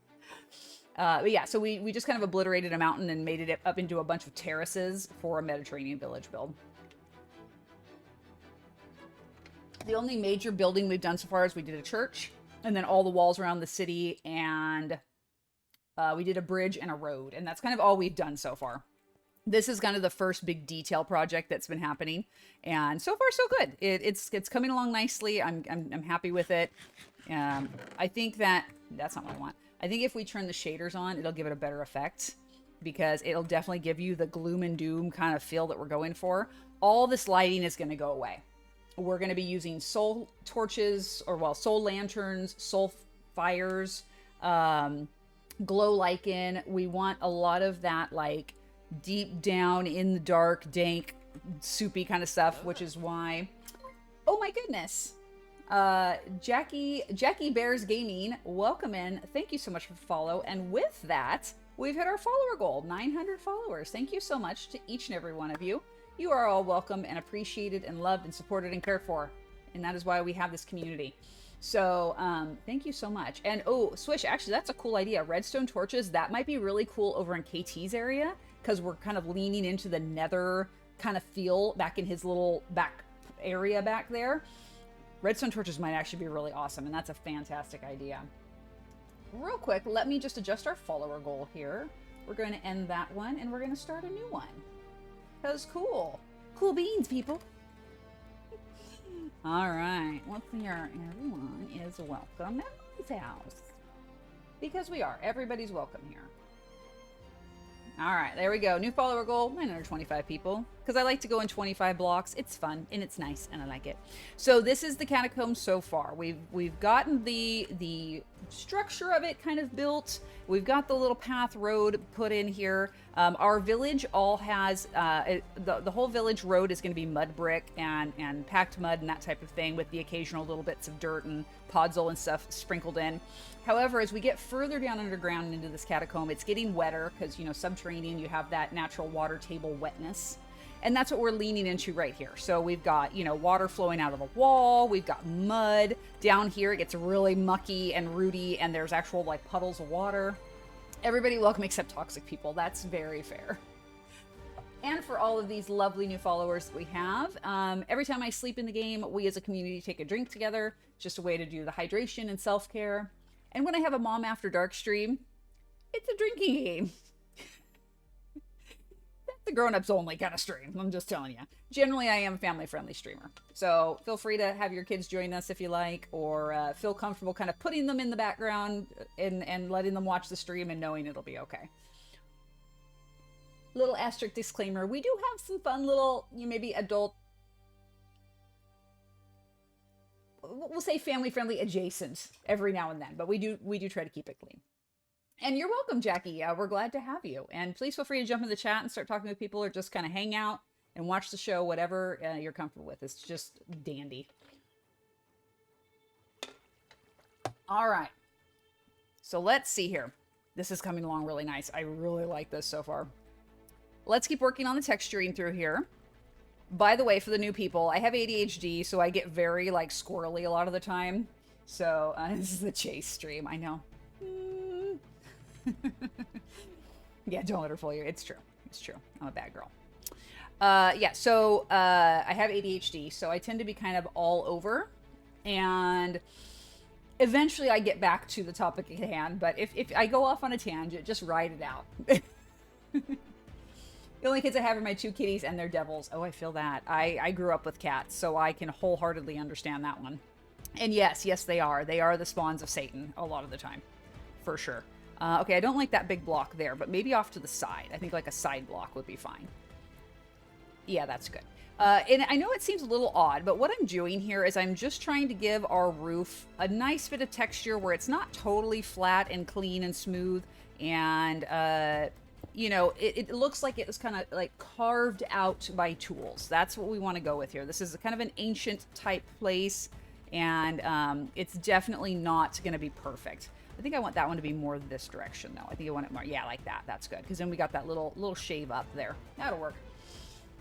But yeah, so we just kind of obliterated a mountain and made it up into a bunch of terraces for a Mediterranean village build. The only major building we've done so far is we did a church, and then all the walls around the city and We did a bridge and a road, and that's kind of all we've done so far. This is kind of the first big detail project that's been happening, and so far so good. It's coming along nicely. I'm happy with it. I think that's not what I want. I think if we turn the shaders on, it'll give it a better effect, because it'll definitely give you the gloom and doom kind of feel that we're going for. All this lighting is going to go away. We're going to be using soul torches, or well, soul lanterns, soul fires, glow lichen. We want a lot of that like deep down in the dark, dank, soupy kind of stuff, which is why, oh my goodness, Jackie Bears Gaming, welcome in. Thank you so much for the follow. And with that, we've hit our follower goal, 900 followers. Thank you so much to each and every one of you. You are all welcome and appreciated and loved and supported and cared for. And that is why we have this community. So thank you so much. And oh, Swish, actually, that's a cool idea. Redstone torches, that might be really cool over in KT's area, because we're kind of leaning into the nether kind of feel back in his little back area back there. Redstone torches might actually be really awesome, and that's a fantastic idea. Real quick, let me just adjust our follower goal here. We're going to end that one, and we're going to start a new one. Because cool. Cool beans, people. All right. Once here, everyone is welcome at my house. Because we are. Everybody's welcome here. All right, there we go. New follower goal, 925 people. Because I like to go in 25 blocks. It's fun and it's nice and I like it. So this is the catacombs so far. We've gotten the structure of it kind of built. We've got the little path road put in here. Our village all has the whole village road is going to be mud brick and packed mud and that type of thing, with the occasional little bits of dirt and podzol and stuff sprinkled in. However, as we get further down underground into this catacomb, it's getting wetter because, you know, subterranean, you have that natural water table wetness. And that's what we're leaning into right here. So we've got, you know, water flowing out of the wall. We've got mud. Down here, it gets really mucky and rooty, and there's actual, like, puddles of water. Everybody welcome except toxic people. That's very fair. And for all of these lovely new followers that we have, every time I sleep in the game, we as a community take a drink together. Just a way to do the hydration and self-care. And when I have a Mom After Dark stream, it's a drinking game. That's the grown-ups only kind of stream, I'm just telling you. Generally, I am a family-friendly streamer. So feel free to have your kids join us if you like, or feel comfortable kind of putting them in the background and letting them watch the stream and knowing it'll be okay. Little asterisk disclaimer, we do have some fun little, maybe adult, we'll say family-friendly adjacent every now and then, but we do try to keep it clean. And you're welcome, Jackie. We're glad to have you. And please feel free to jump in the chat and start talking with people, or just kind of hang out and watch the show, whatever you're comfortable with. It's just dandy. All right. So let's see here. This is coming along really nice. I really like this so far. Let's keep working on the texturing through here. By the way, for the new people, I have ADHD, so I get very, like, squirrely a lot of the time. So, this is the chase stream, I know. Yeah, don't let her fool you. It's true. It's true. I'm a bad girl. Yeah, so, I have ADHD, so I tend to be kind of all over. And eventually I get back to the topic at hand, but if I go off on a tangent, just ride it out. The only kids I have are my two kitties, and they're devils. Oh, I feel that. I grew up with cats, so I can wholeheartedly understand that one. And yes, they are. They are the spawns of Satan a lot of the time, for sure. Okay, I don't like that big block there, but maybe off to the side. I think like a side block would be fine. Yeah, that's good. And I know it seems a little odd, but what I'm doing here is I'm just trying to give our roof a nice bit of texture where it's not totally flat and clean and smooth, and you know, it looks like it was kind of like carved out by tools. That's what we want to go with here. This is kind of an ancient type place, and it's definitely not going to be perfect. I think I want that one to be more this direction, though. I think I want it more, yeah, like that. That's good, because then we got that little shave up there. That'll work.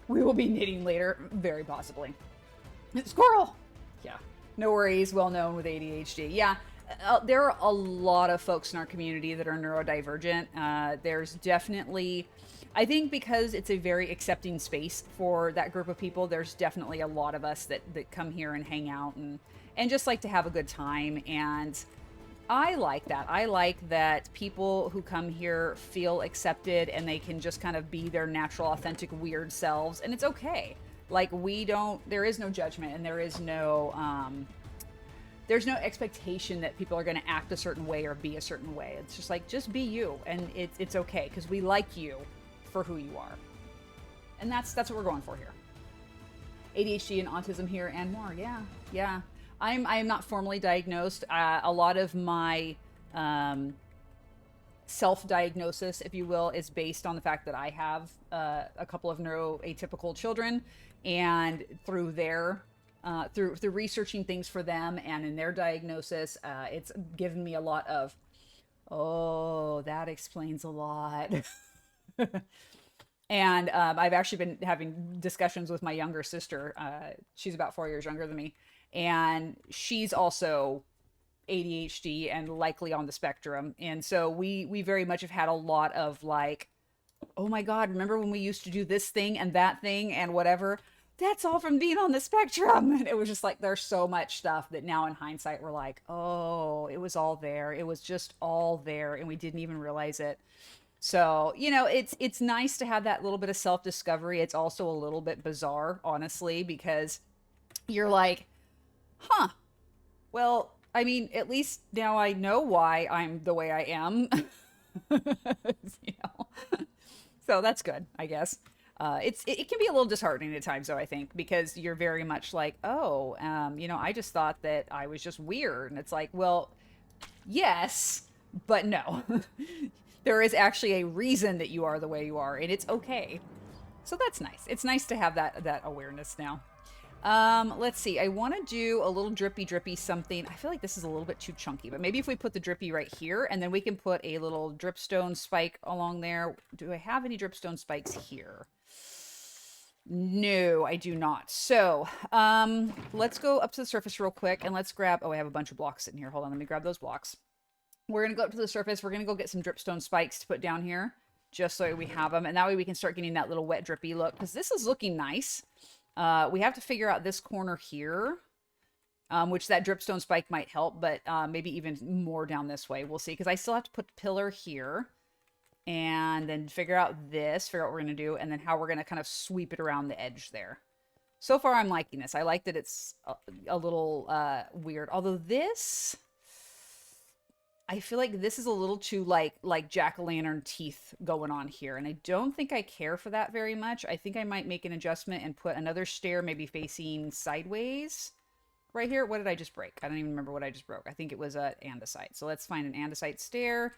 We will be knitting later, very possibly. Squirrel! Yeah, no worries, well known with ADHD. Yeah. There are a lot of folks in our community that are neurodivergent. There's definitely, I think because it's a very accepting space for that group of people, there's definitely a lot of us that come here and hang out and just like to have a good time. And I like that. I like that people who come here feel accepted and they can just kind of be their natural, authentic, weird selves, and it's okay. Like we don't. There is no judgment, and there's no expectation that people are going to act a certain way or be a certain way. It's just like just be you, and it's okay because we like you for who you are, and that's what we're going for here. ADHD and autism here and more. Yeah, yeah. I am not formally diagnosed. A lot of my self-diagnosis, if you will, is based on the fact that I have a couple of neuroatypical children, and through their through researching things for them and in their diagnosis, it's given me a lot of, oh, that explains a lot. And I've actually been having discussions with my younger sister. She's about 4 years younger than me, and she's also ADHD and likely on the spectrum. And so we very much have had a lot of like, oh my God, remember when we used to do this thing and that thing and whatever? That's all from being on the spectrum. And it was just like, there's so much stuff that now in hindsight, we're like, oh, it was all there. It was just all there. And we didn't even realize it. So, it's nice to have that little bit of self-discovery. It's also a little bit bizarre, honestly, because you're like, huh, well, I mean, at least now I know why I'm the way I am. you know? So that's good, I guess. It can be a little disheartening at times, though, I think, because you're very much like, oh, I just thought that I was just weird. And it's like, well, yes, but no. There is actually a reason that you are the way you are, and it's okay. So that's nice. It's nice to have that awareness now. Let's see. I want to do a little drippy something. I feel like this is a little bit too chunky, but maybe if we put the drippy right here, and then we can put a little dripstone spike along there. Do I have any dripstone spikes here? No, I do not. So, let's go up to the surface real quick, and let's grab, oh, I have a bunch of blocks sitting here. Hold on, let me grab those blocks. We're going to go up to the surface. We're going to go get some dripstone spikes to put down here, just so we have them. And that way we can start getting that little wet drippy look, because this is looking nice. We have to figure out this corner here, which that dripstone spike might help, but maybe even more down this way. We'll see, because I still have to put the pillar here, and then figure out what we're going to do, and then how we're going to kind of sweep it around the edge there. So far, I'm liking this. I like that it's a little weird. Although this, I feel like this is a little too like jack-o'-lantern teeth going on here. And I don't think I care for that very much. I think I might make an adjustment and put another stair maybe facing sideways right here. What did I just break? I don't even remember what I just broke. I think it was an andesite. So let's find an andesite stair.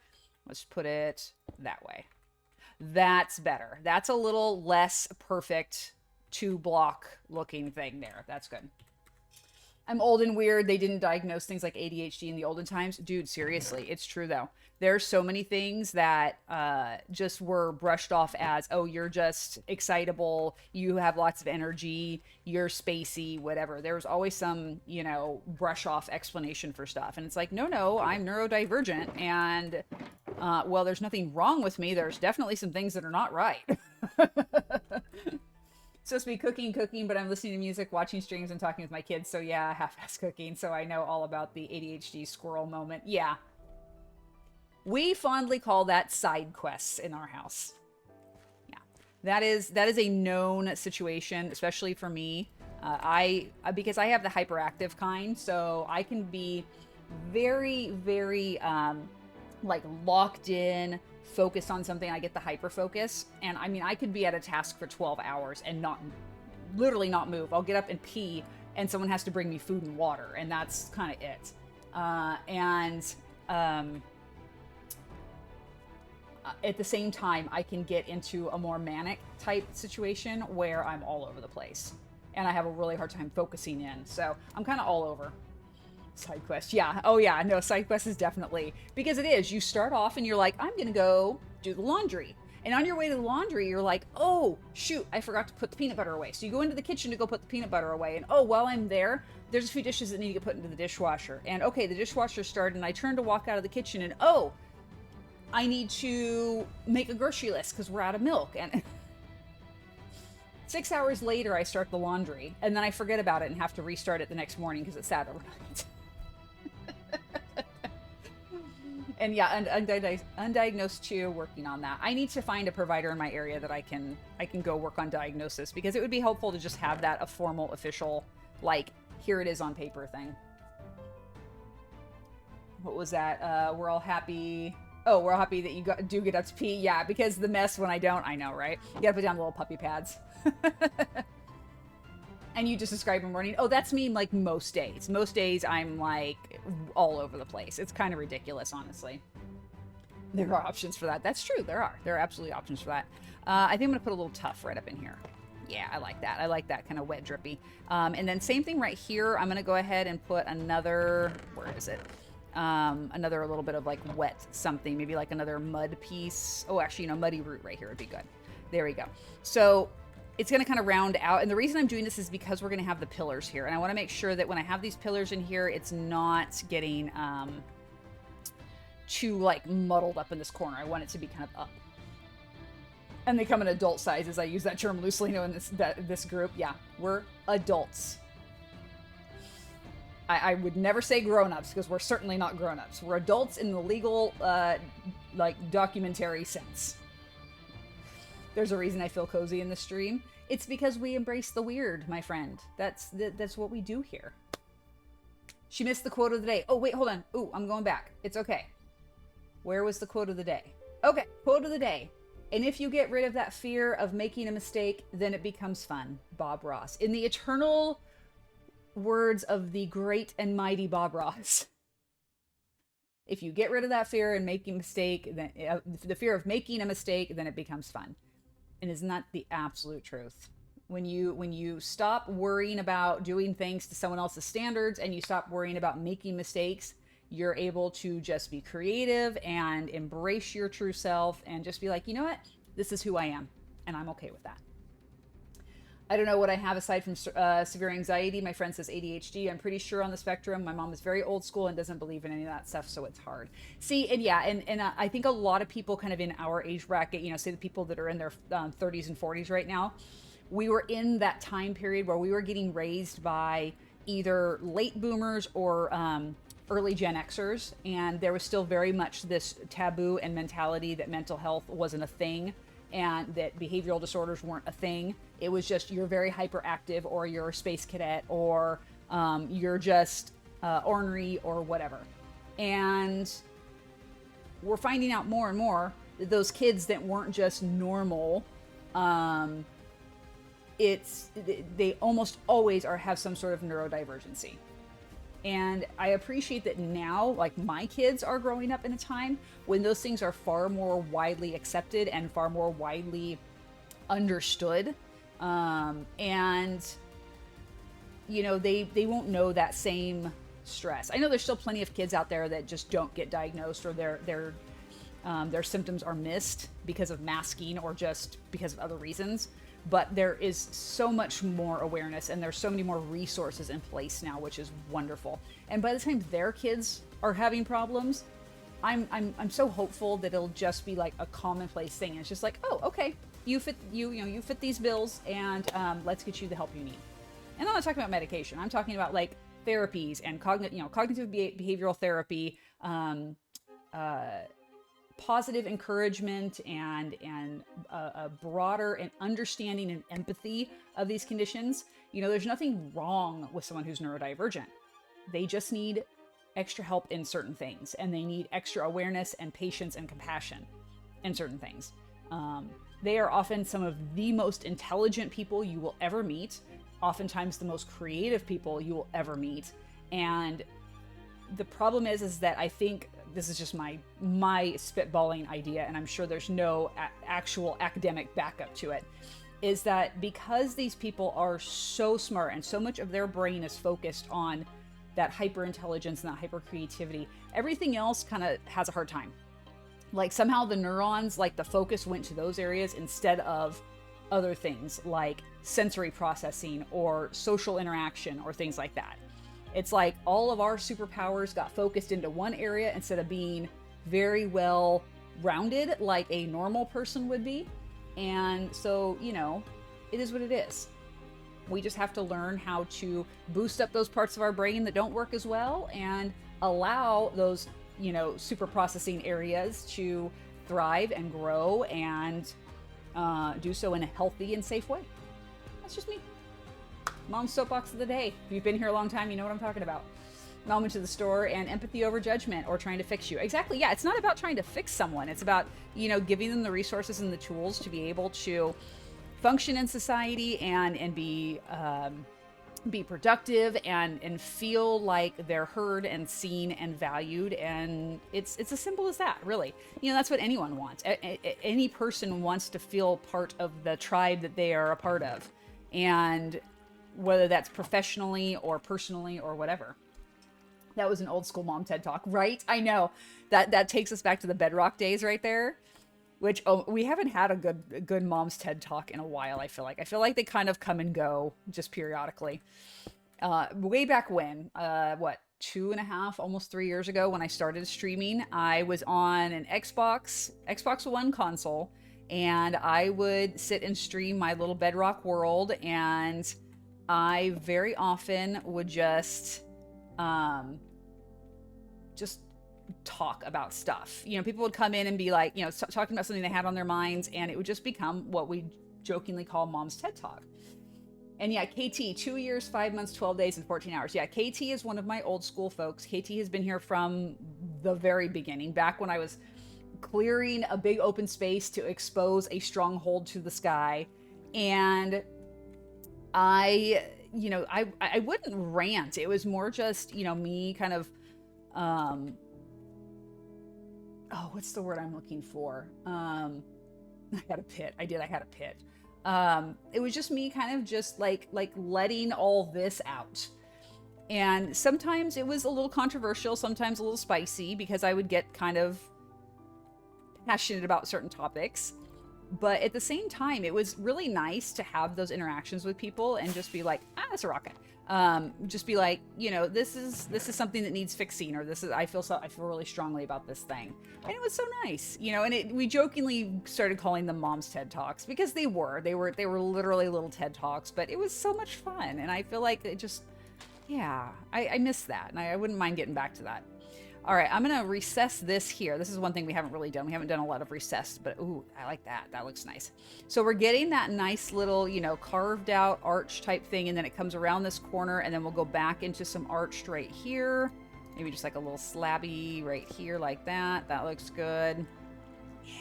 Let's put it that way. That's better. That's a little less perfect 2-block looking thing there. That's good. I'm old and weird. They didn't diagnose things like ADHD in the olden times. Dude, seriously, it's true though. There's so many things that just were brushed off as, oh, you're just excitable, you have lots of energy, you're spacey, whatever. There was always some, brush off explanation for stuff. And it's like, no, I'm neurodivergent. And, well, there's nothing wrong with me. There's definitely some things that are not right. Supposed to be cooking, but I'm listening to music, watching streams, and talking with my kids. So yeah, half-ass cooking. So I know all about the ADHD squirrel moment. Yeah. We fondly call that side quests in our house. Yeah. That is a known situation, especially for me. Because I have the hyperactive kind, so I can be very, very, locked in, focused on something. I get the hyper focus, and I mean, I could be at a task for 12 hours and literally not move. I'll get up and pee, and someone has to bring me food and water, and that's kind of it. At the same time, I can get into a more manic type situation where I'm all over the place, and I have a really hard time focusing in. So I'm kind of all over. Side quest. Yeah. Oh yeah. No, side quest is definitely, because it is, you start off and you're like, I'm going to go do the laundry. And on your way to the laundry, you're like, oh shoot, I forgot to put the peanut butter away. So you go into the kitchen to go put the peanut butter away. And oh, while I'm there, there's a few dishes that need to get put into the dishwasher. And okay, the dishwasher started, and I turn to walk out of the kitchen, and oh, I need to make a grocery list because we're out of milk. And 6 hours later, I start the laundry, and then I forget about it and have to restart it the next morning because it sat overnight. And yeah, undiagnosed too, working on that. I need to find a provider in my area that I can go work on diagnosis, because it would be helpful to just have that a formal, official, like, here it is on paper thing. What was that? We're all happy. Oh, we're all happy that you do get up to pee. Yeah, because the mess when I don't, I know, right? You gotta put down the little puppy pads. And you just describe a morning. Oh, that's me like most days. Most days I'm like all over the place. It's kind of ridiculous, honestly. There are options for that. That's true. There are. There are absolutely options for that. I think I'm going to put a little tough right up in here. Yeah, I like that. I like that kind of wet drippy. And then same thing right here. I'm going to go ahead and put another, where is it? Another little bit of like wet something, maybe like another mud piece. Oh, actually, muddy root right here would be good. There we go. So it's going to kind of round out. And the reason I'm doing this is because we're going to have the pillars here. And I want to make sure that when I have these pillars in here, it's not getting too like muddled up in this corner. I want it to be kind of up. And they come in adult sizes. I use that term loosely in this group. Yeah, we're adults. I would never say grown-ups, because we're certainly not grown-ups. We're adults in the legal, like, documentary sense. There's a reason I feel cozy in the stream. It's because we embrace the weird, my friend. That's what we do here. She missed the quote of the day. Oh, wait, hold on. Ooh, I'm going back. It's okay. Where was the quote of the day? Okay, quote of the day. And if you get rid of that fear of making a mistake, then it becomes fun. Bob Ross. In the eternal words of the great and mighty Bob Ross. If you get rid of that fear and making a mistake, then the fear of making a mistake, then it becomes fun. And isn't that the absolute truth? When you stop worrying about doing things to someone else's standards and you stop worrying about making mistakes, you're able to just be creative and embrace your true self and just be like, you know what? This is who I am, and I'm okay with that. I don't know what I have aside from severe anxiety. My friend says ADHD. I'm pretty sure on the spectrum. My mom is very old school and doesn't believe in any of that stuff, so it's hard. See, and yeah, and I think a lot of people kind of in our age bracket, say the people that are in their 30s and 40s right now, we were in that time period where we were getting raised by either late boomers or early Gen Xers, and there was still very much this taboo and mentality that mental health wasn't a thing and that behavioral disorders weren't a thing. It was just you're very hyperactive, or you're a space cadet, or you're just ornery or whatever. And we're finding out more and more that those kids that weren't just normal, they almost always have some sort of neurodivergency. And I appreciate that now, like, my kids are growing up in a time when those things are far more widely accepted and far more widely understood. And, they won't know that same stress. I know there's still plenty of kids out there that just don't get diagnosed, or their symptoms are missed because of masking or just because of other reasons. But there is so much more awareness, and there's so many more resources in place now, which is wonderful. And by the time their kids are having problems, I'm so hopeful that it'll just be like a commonplace thing. And it's just like, oh, okay, you fit these bills, and let's get you the help you need. And I'm not talking about medication. I'm talking about like therapies and cognitive behavioral therapy, positive encouragement, and a broader and understanding and empathy of these conditions. There's nothing wrong with someone who's neurodivergent. They just need extra help in certain things, and they need extra awareness and patience and compassion in certain things. They are often some of the most intelligent people you will ever meet, oftentimes the most creative people you will ever meet. And the problem is that I think this is just my spitballing idea, and I'm sure there's no actual academic backup to it, is that because these people are so smart and so much of their brain is focused on that hyper-intelligence and that hyper-creativity, everything else kind of has a hard time. Like somehow the neurons, like the focus went to those areas instead of other things like sensory processing or social interaction or things like that. It's like all of our superpowers got focused into one area instead of being very well rounded like a normal person would be. And so, it is what it is. We just have to learn how to boost up those parts of our brain that don't work as well and allow those super processing areas to thrive and grow and do so in a healthy and safe way. That's just me. Mom's soapbox of the day. If you've been here a long time, you know what I'm talking about. Mom went to the store and empathy over judgment or trying to fix you. Exactly. Yeah. It's not about trying to fix someone. It's about, giving them the resources and the tools to be able to function in society and be productive and feel like they're heard and seen and valued. And it's as simple as that, really. That's what anyone wants. Any person wants to feel part of the tribe that they are a part of. And whether that's professionally or personally or whatever. That was an old school mom TED talk, right? I know that takes us back to the bedrock days right there, which we haven't had a good mom's TED talk in a while. I feel like they kind of come and go just periodically. Way back when, 2.5, almost 3 years ago when I started streaming, I was on an Xbox One console, and I would sit and stream my little bedrock world, and I very often would just talk about stuff. People would come in and be like, talking about something they had on their minds, and it would just become what we jokingly call Mom's TED Talk. And yeah, KT, 2 years, 5 months, 12 days, and 14 hours. Yeah, KT is one of my old school folks. KT has been here from the very beginning, back when I was clearing a big open space to expose a stronghold to the sky. And I wouldn't rant. It was more just, me kind of, what's the word I'm looking for? I had a pit. I had a pit. It was just me kind of just like letting all this out. And sometimes it was a little controversial, sometimes a little spicy, because I would get kind of passionate about certain topics. But at the same time, it was really nice to have those interactions with people and just be like, that's a rocket. Just be like, this is something that needs fixing, or I feel really strongly about this thing. And it was so nice, and we jokingly started calling them Mom's TED Talks, because they were literally little TED Talks, but it was so much fun. And I feel like it just, I miss that. And I wouldn't mind getting back to that. All right, I'm going to recess this here. This is one thing we haven't really done. We haven't done a lot of recess, but ooh, I like that. That looks nice. So we're getting that nice little, carved out arch type thing, and then it comes around this corner, and then we'll go back into some arched right here. Maybe just like a little slabby right here like that. That looks good. Yeah,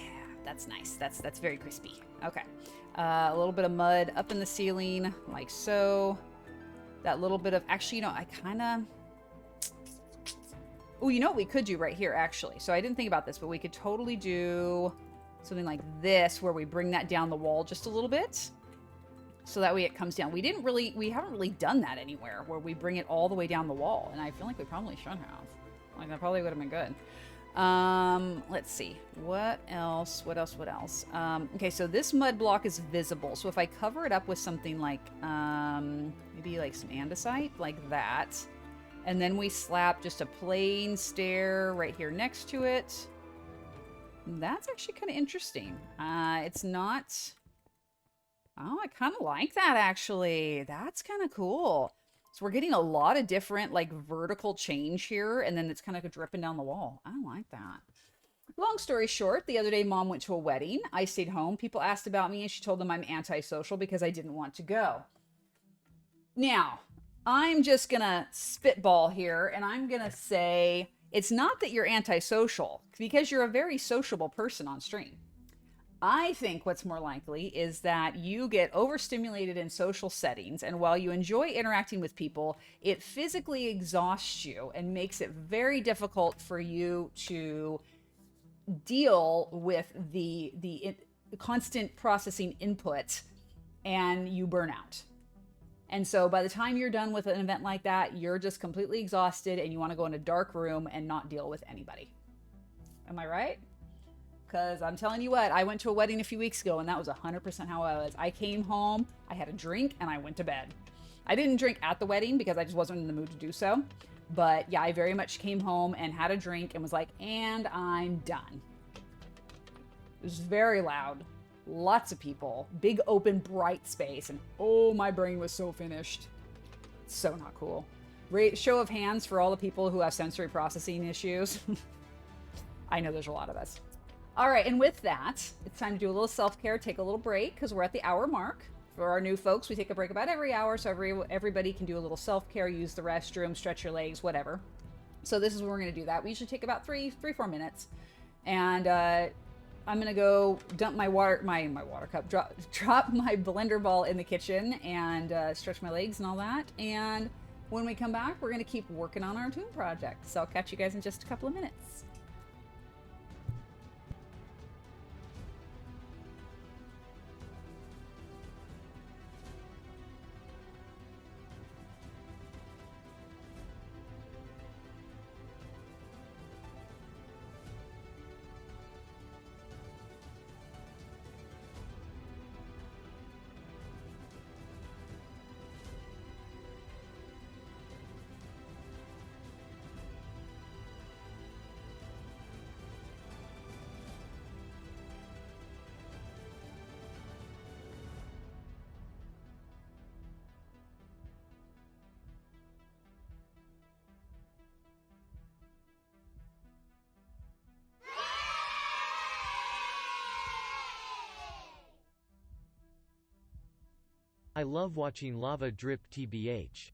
that's nice. That's very crispy. Okay. A little bit of mud up in the ceiling like so. That little bit of, actually, I kind of... Oh, what we could do right here, actually. So I didn't think about this, but we could totally do something like this, where we bring that down the wall just a little bit. So that way it comes down. We haven't really done that anywhere, where we bring it all the way down the wall. And I feel like we probably should have. Like, that probably would have been good. Let's see. What else? Okay, so this mud block is visible. So if I cover it up with something like, maybe like some andesite, like that. And then we slap just a plain stair right here next to it. That's actually kind of interesting. It's not... Oh, I kind of like that, actually. That's kind of cool. So we're getting a lot of different, vertical change here, and then it's kind of dripping down the wall. I like that. Long story short, the other day, Mom went to a wedding. I stayed home. People asked about me, and she told them I'm antisocial because I didn't want to go. Now... I'm just going to spitball here, and I'm going to say it's not that you're antisocial, because you're a very sociable person on stream. I think what's more likely is that you get overstimulated in social settings, and while you enjoy interacting with people, it physically exhausts you and makes it very difficult for you to deal with the constant processing input, and you burn out. And so by the time you're done with an event like that, you're just completely exhausted and you want to go in a dark room and not deal with anybody. Am I right? Because I'm telling you what, I went to a wedding a few weeks ago, and that was 100% how I was. I came home, I had a drink, and I went to bed. I didn't drink at the wedding because I just wasn't in the mood to do so. But yeah, I very much came home and had a drink and was like, and I'm done. It was very loud. Lots of people, big open bright space, and oh, my brain was so finished. So not cool. Show of hands for all the people who have sensory processing issues. I know there's a lot of us. All right, and with that, it's time to do a little self-care, take a little break because we're at the hour mark. For our new folks, we take a break about every hour, so everybody can do a little self-care, use the restroom, stretch your legs, whatever. So this is when we're going to do that. We usually take about 4 minutes, and I'm gonna go dump my water cup, drop my blender ball in the kitchen, and stretch my legs and all that. And when we come back, we're gonna keep working on our tune project. So I'll catch you guys in just a couple of minutes. I love watching lava drip tbh.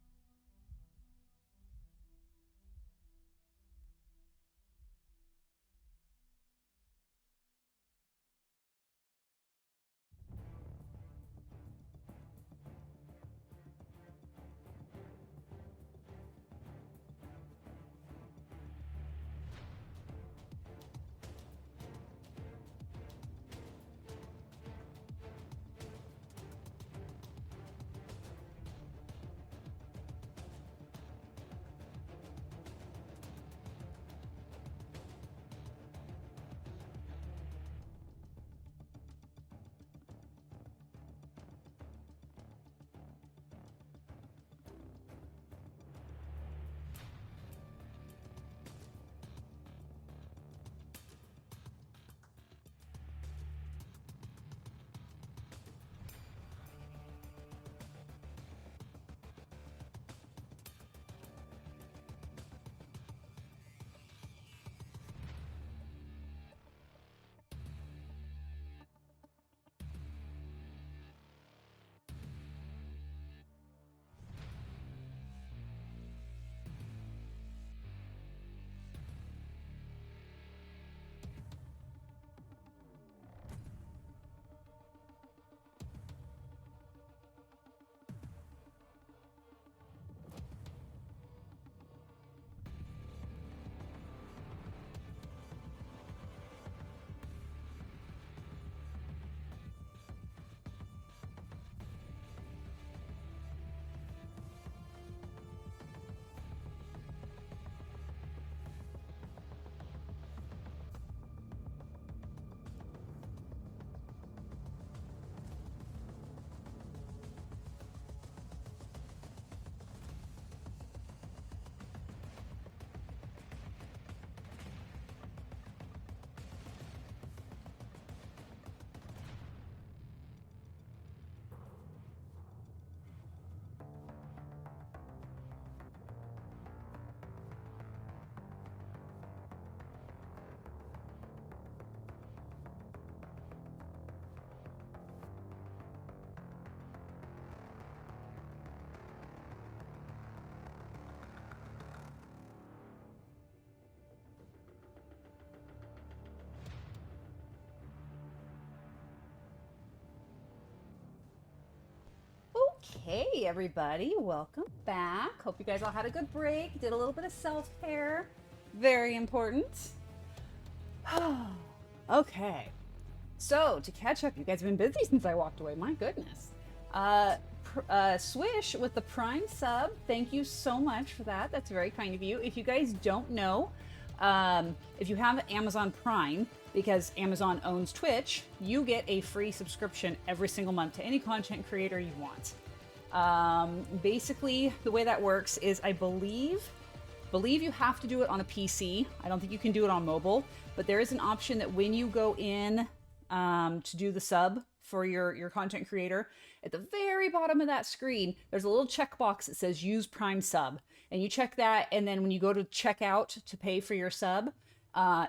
Okay, everybody, welcome back. Hope you guys all had a good break. Did a little bit of self-care. Very important. Okay. So, to catch up, you guys have been busy since I walked away. My goodness. Swish with the Prime sub. Thank you so much for that. That's very kind of you. If you guys don't know, if you have Amazon Prime, because Amazon owns Twitch, you get a free subscription every single month to any content creator you want. Basically, the way that works is I believe you have to do it on a PC. I don't think you can do it on mobile, but there is an option that when you go in to do the sub for your content creator, at the very bottom of that screen, there's a little checkbox that says use Prime sub. And you check that, and then when you go to check out to pay for your sub,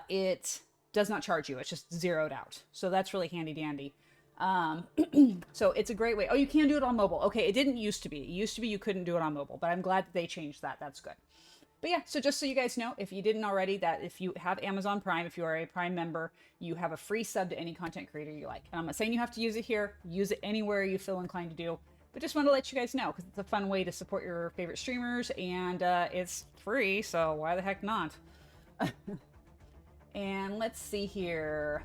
it does not charge you. It's just zeroed out. So that's really handy dandy. So it's a great way. Oh, you can do it on mobile. Okay, it didn't used to be. It used to be you couldn't do it on mobile, but I'm glad that they changed that. That's good. But yeah, so just so you guys know, if you didn't already, that if you have Amazon Prime, if you are a Prime member, you have a free sub to any content creator you like. And I'm not saying you have to use it here. Use it anywhere you feel inclined to do. But just want to let you guys know because it's a fun way to support your favorite streamers, and it's free, so why the heck not? And let's see here.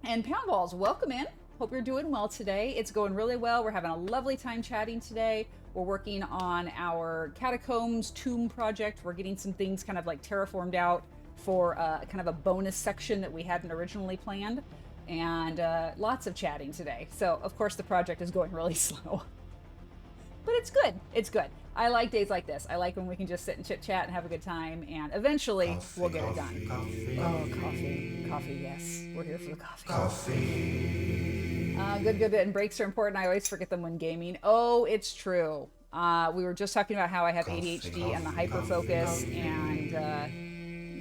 And Pound Balls, welcome in. Hope you're doing well today. It's going really well. We're having a lovely time chatting today. We're working on our Catacombs tomb project. We're getting some things kind of like terraformed out for kind of a bonus section that we hadn't originally planned. And lots of chatting today. So, of course, the project is going really slow. But it's good. It's good. I like days like this. I like when we can just sit and chit chat and have a good time, and eventually we'll get it done. Oh, coffee. Coffee, yes. We're here for the coffee. Good. And breaks are important. I always forget them when gaming. Oh, it's true. We were just talking about how I have ADHD and the hyperfocus, and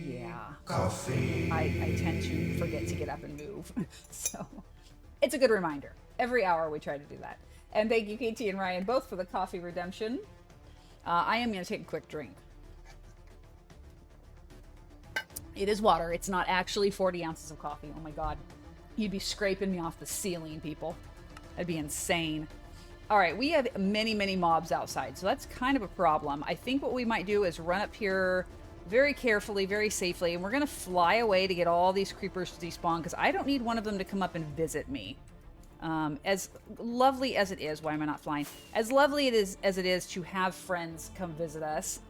yeah. I tend to forget to get up and move. So it's a good reminder. Every hour we try to do that. And thank you, KT and Ryan, both for the coffee redemption. I am going to take a quick drink. It is water. It's not actually 40 ounces of coffee. Oh my God. You'd be scraping me off the ceiling, people. That'd be insane. All right, we have many, many mobs outside, so that's kind of a problem. I think what we might do is run up here very carefully, very safely, and we're going to fly away to get all these creepers to despawn, because I don't need one of them to come up and visit me. As lovely as it is, why am I not flying? As lovely as it is to have friends come visit us,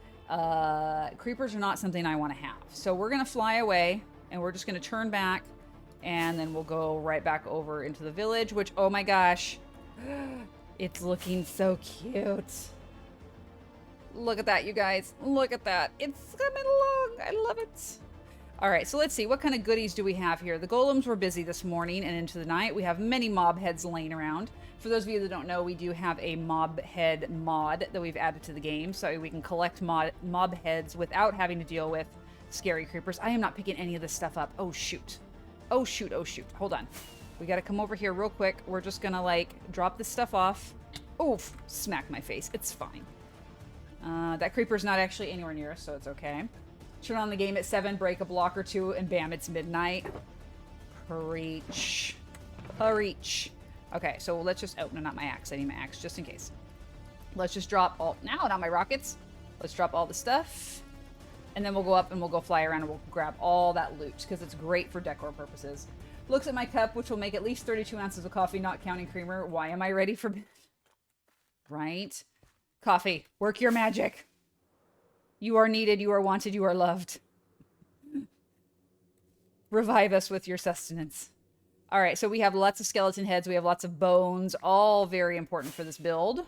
creepers are not something I want to have. So we're going to fly away, and we're just going to turn back, and then we'll go right back over into the village, which, oh my gosh, it's looking so cute. Look at that, you guys. Look at that. It's coming along. I love it. All right, so let's see. What kind of goodies do we have here? The golems were busy this morning and into the night. We have many mob heads laying around. For those of you that don't know, we do have a mob head mod that we've added to the game, so we can collect mob heads without having to deal with scary creepers. I am not picking any of this stuff up. Oh, shoot. Oh, shoot. Oh, shoot. Hold on. We got to come over here real quick. We're just going to, like, drop this stuff off. Oof. Smack my face. It's fine. That creeper's not actually anywhere near us, so it's okay. Turn on the game at 7, break a block or two, and bam, it's midnight. Preach. Preach. Okay, so let's just... Oh, no, not my axe. I need my axe, just in case. Let's just drop all... Now, not my rockets. Let's drop all the stuff. And then we'll go up and we'll go fly around and we'll grab all that loot, because it's great for decor purposes. Looks at my cup, which will make at least 32 ounces of coffee, not counting creamer. Why am I ready for... Right? Coffee. Work your magic. You are needed, you are wanted, you are loved. Revive us with your sustenance. All right, so we have lots of skeleton heads. We have lots of bones, all very important for this build.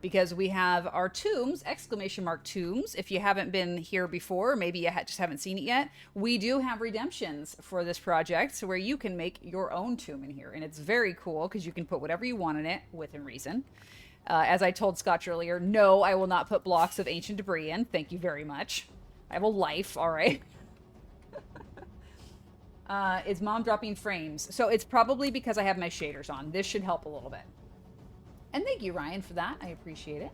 Because we have our tombs, exclamation mark tombs. If you haven't been here before, maybe you just haven't seen it yet, we do have redemptions for this project, so where you can make your own tomb in here. And it's very cool, because you can put whatever you want in it, within reason. As I told Scotch earlier, no, I will not put blocks of ancient debris in. Thank you very much. I have a life, all right. Is Mom dropping frames? So it's probably because I have my shaders on. This should help a little bit. And thank you, Ryan, for that. I appreciate it.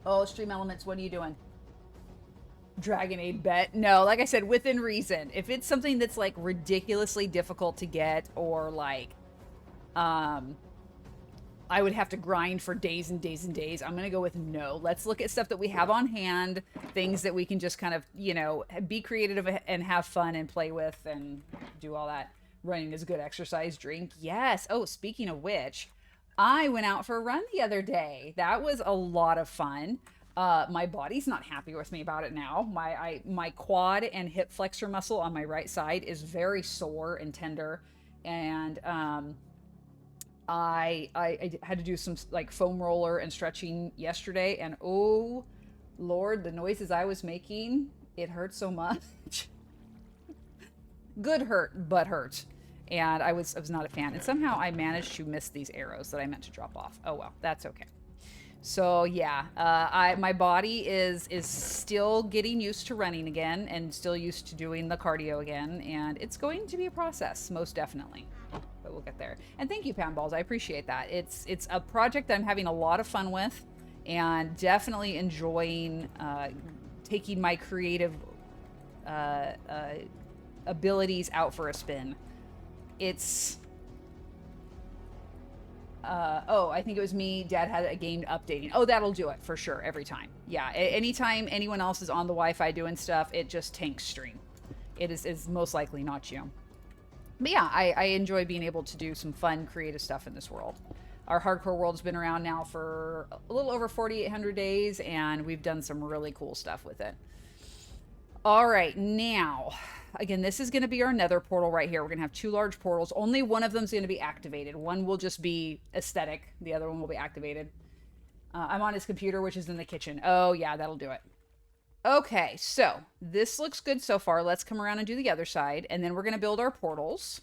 Oh, Stream Elements, what are you doing? Dragon Aid bet? No, like I said, within reason. If it's something that's like ridiculously difficult to get, or like... I would have to grind for days and days and days. I'm going to go with no. Let's look at stuff that we have on hand, things that we can just kind of, you know, be creative and have fun and play with and do all that. Running is good exercise. Drink. Yes. Oh, speaking of which, I went out for a run the other day. That was a lot of fun. My body's not happy with me about it now. My quad and hip flexor muscle on my right side is very sore and tender. And, I had to do some like foam roller and stretching yesterday, and oh Lord, the noises I was making, it hurt so much. Good hurt, but hurt. And I was not a fan. And somehow I managed to miss these arrows that I meant to drop off. Oh well, that's okay. So yeah, my body is still getting used to running again and still used to doing the cardio again, and it's going to be a process, most definitely. But we'll get there. And thank you, Pound Balls. I appreciate that. It's a project that I'm having a lot of fun with, and definitely enjoying taking my creative abilities out for a spin. It's oh, I think it was me. Dad had a game updating. Oh, that'll do it for sure every time. Yeah, anytime anyone else is on the Wi-Fi doing stuff, it just tanks stream. It is most likely not you. But yeah, I enjoy being able to do some fun, creative stuff in this world. Our hardcore world's been around now for a little over 4,800 days, and we've done some really cool stuff with it. All right, now, again, this is going to be our nether portal right here. We're going to have 2 large portals. Only one of them is going to be activated. One will just be aesthetic. The other one will be activated. I'm on his computer, which is in the kitchen. Oh, yeah, that'll do it. Okay, so this looks good so far. Let's come around and do the other side, and then we're going to build our portals.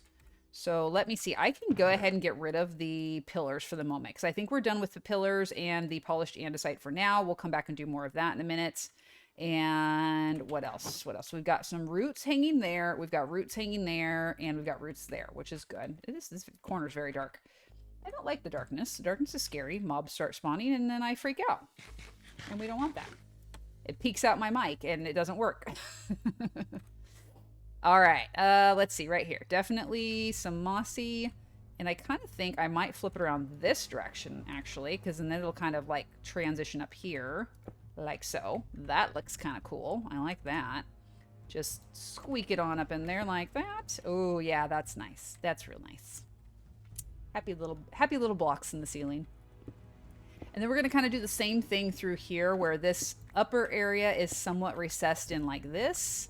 So let me see. I can go ahead and get rid of the pillars for the moment, because I think we're done with the pillars and the polished andesite for now. We'll come back and do more of that in a minute. And what else? What else? We've got some roots hanging there. We've got roots hanging there, and we've got roots there, which is good. This corner is very dark. I don't like the darkness. The darkness is scary. Mobs start spawning, and then I freak out. And we don't want that. It peeks out my mic, and it doesn't work. All right. Let's see. Right here. Definitely some mossy. And I kind of think I might flip it around this direction, actually, because then it'll kind of, like, transition up here. Like so. That looks kind of cool. I like that. Just squeak it on up in there like that. Oh, yeah, that's nice. That's real nice. Happy little blocks in the ceiling. And then we're going to kind of do the same thing through here, where this upper area is somewhat recessed in like this.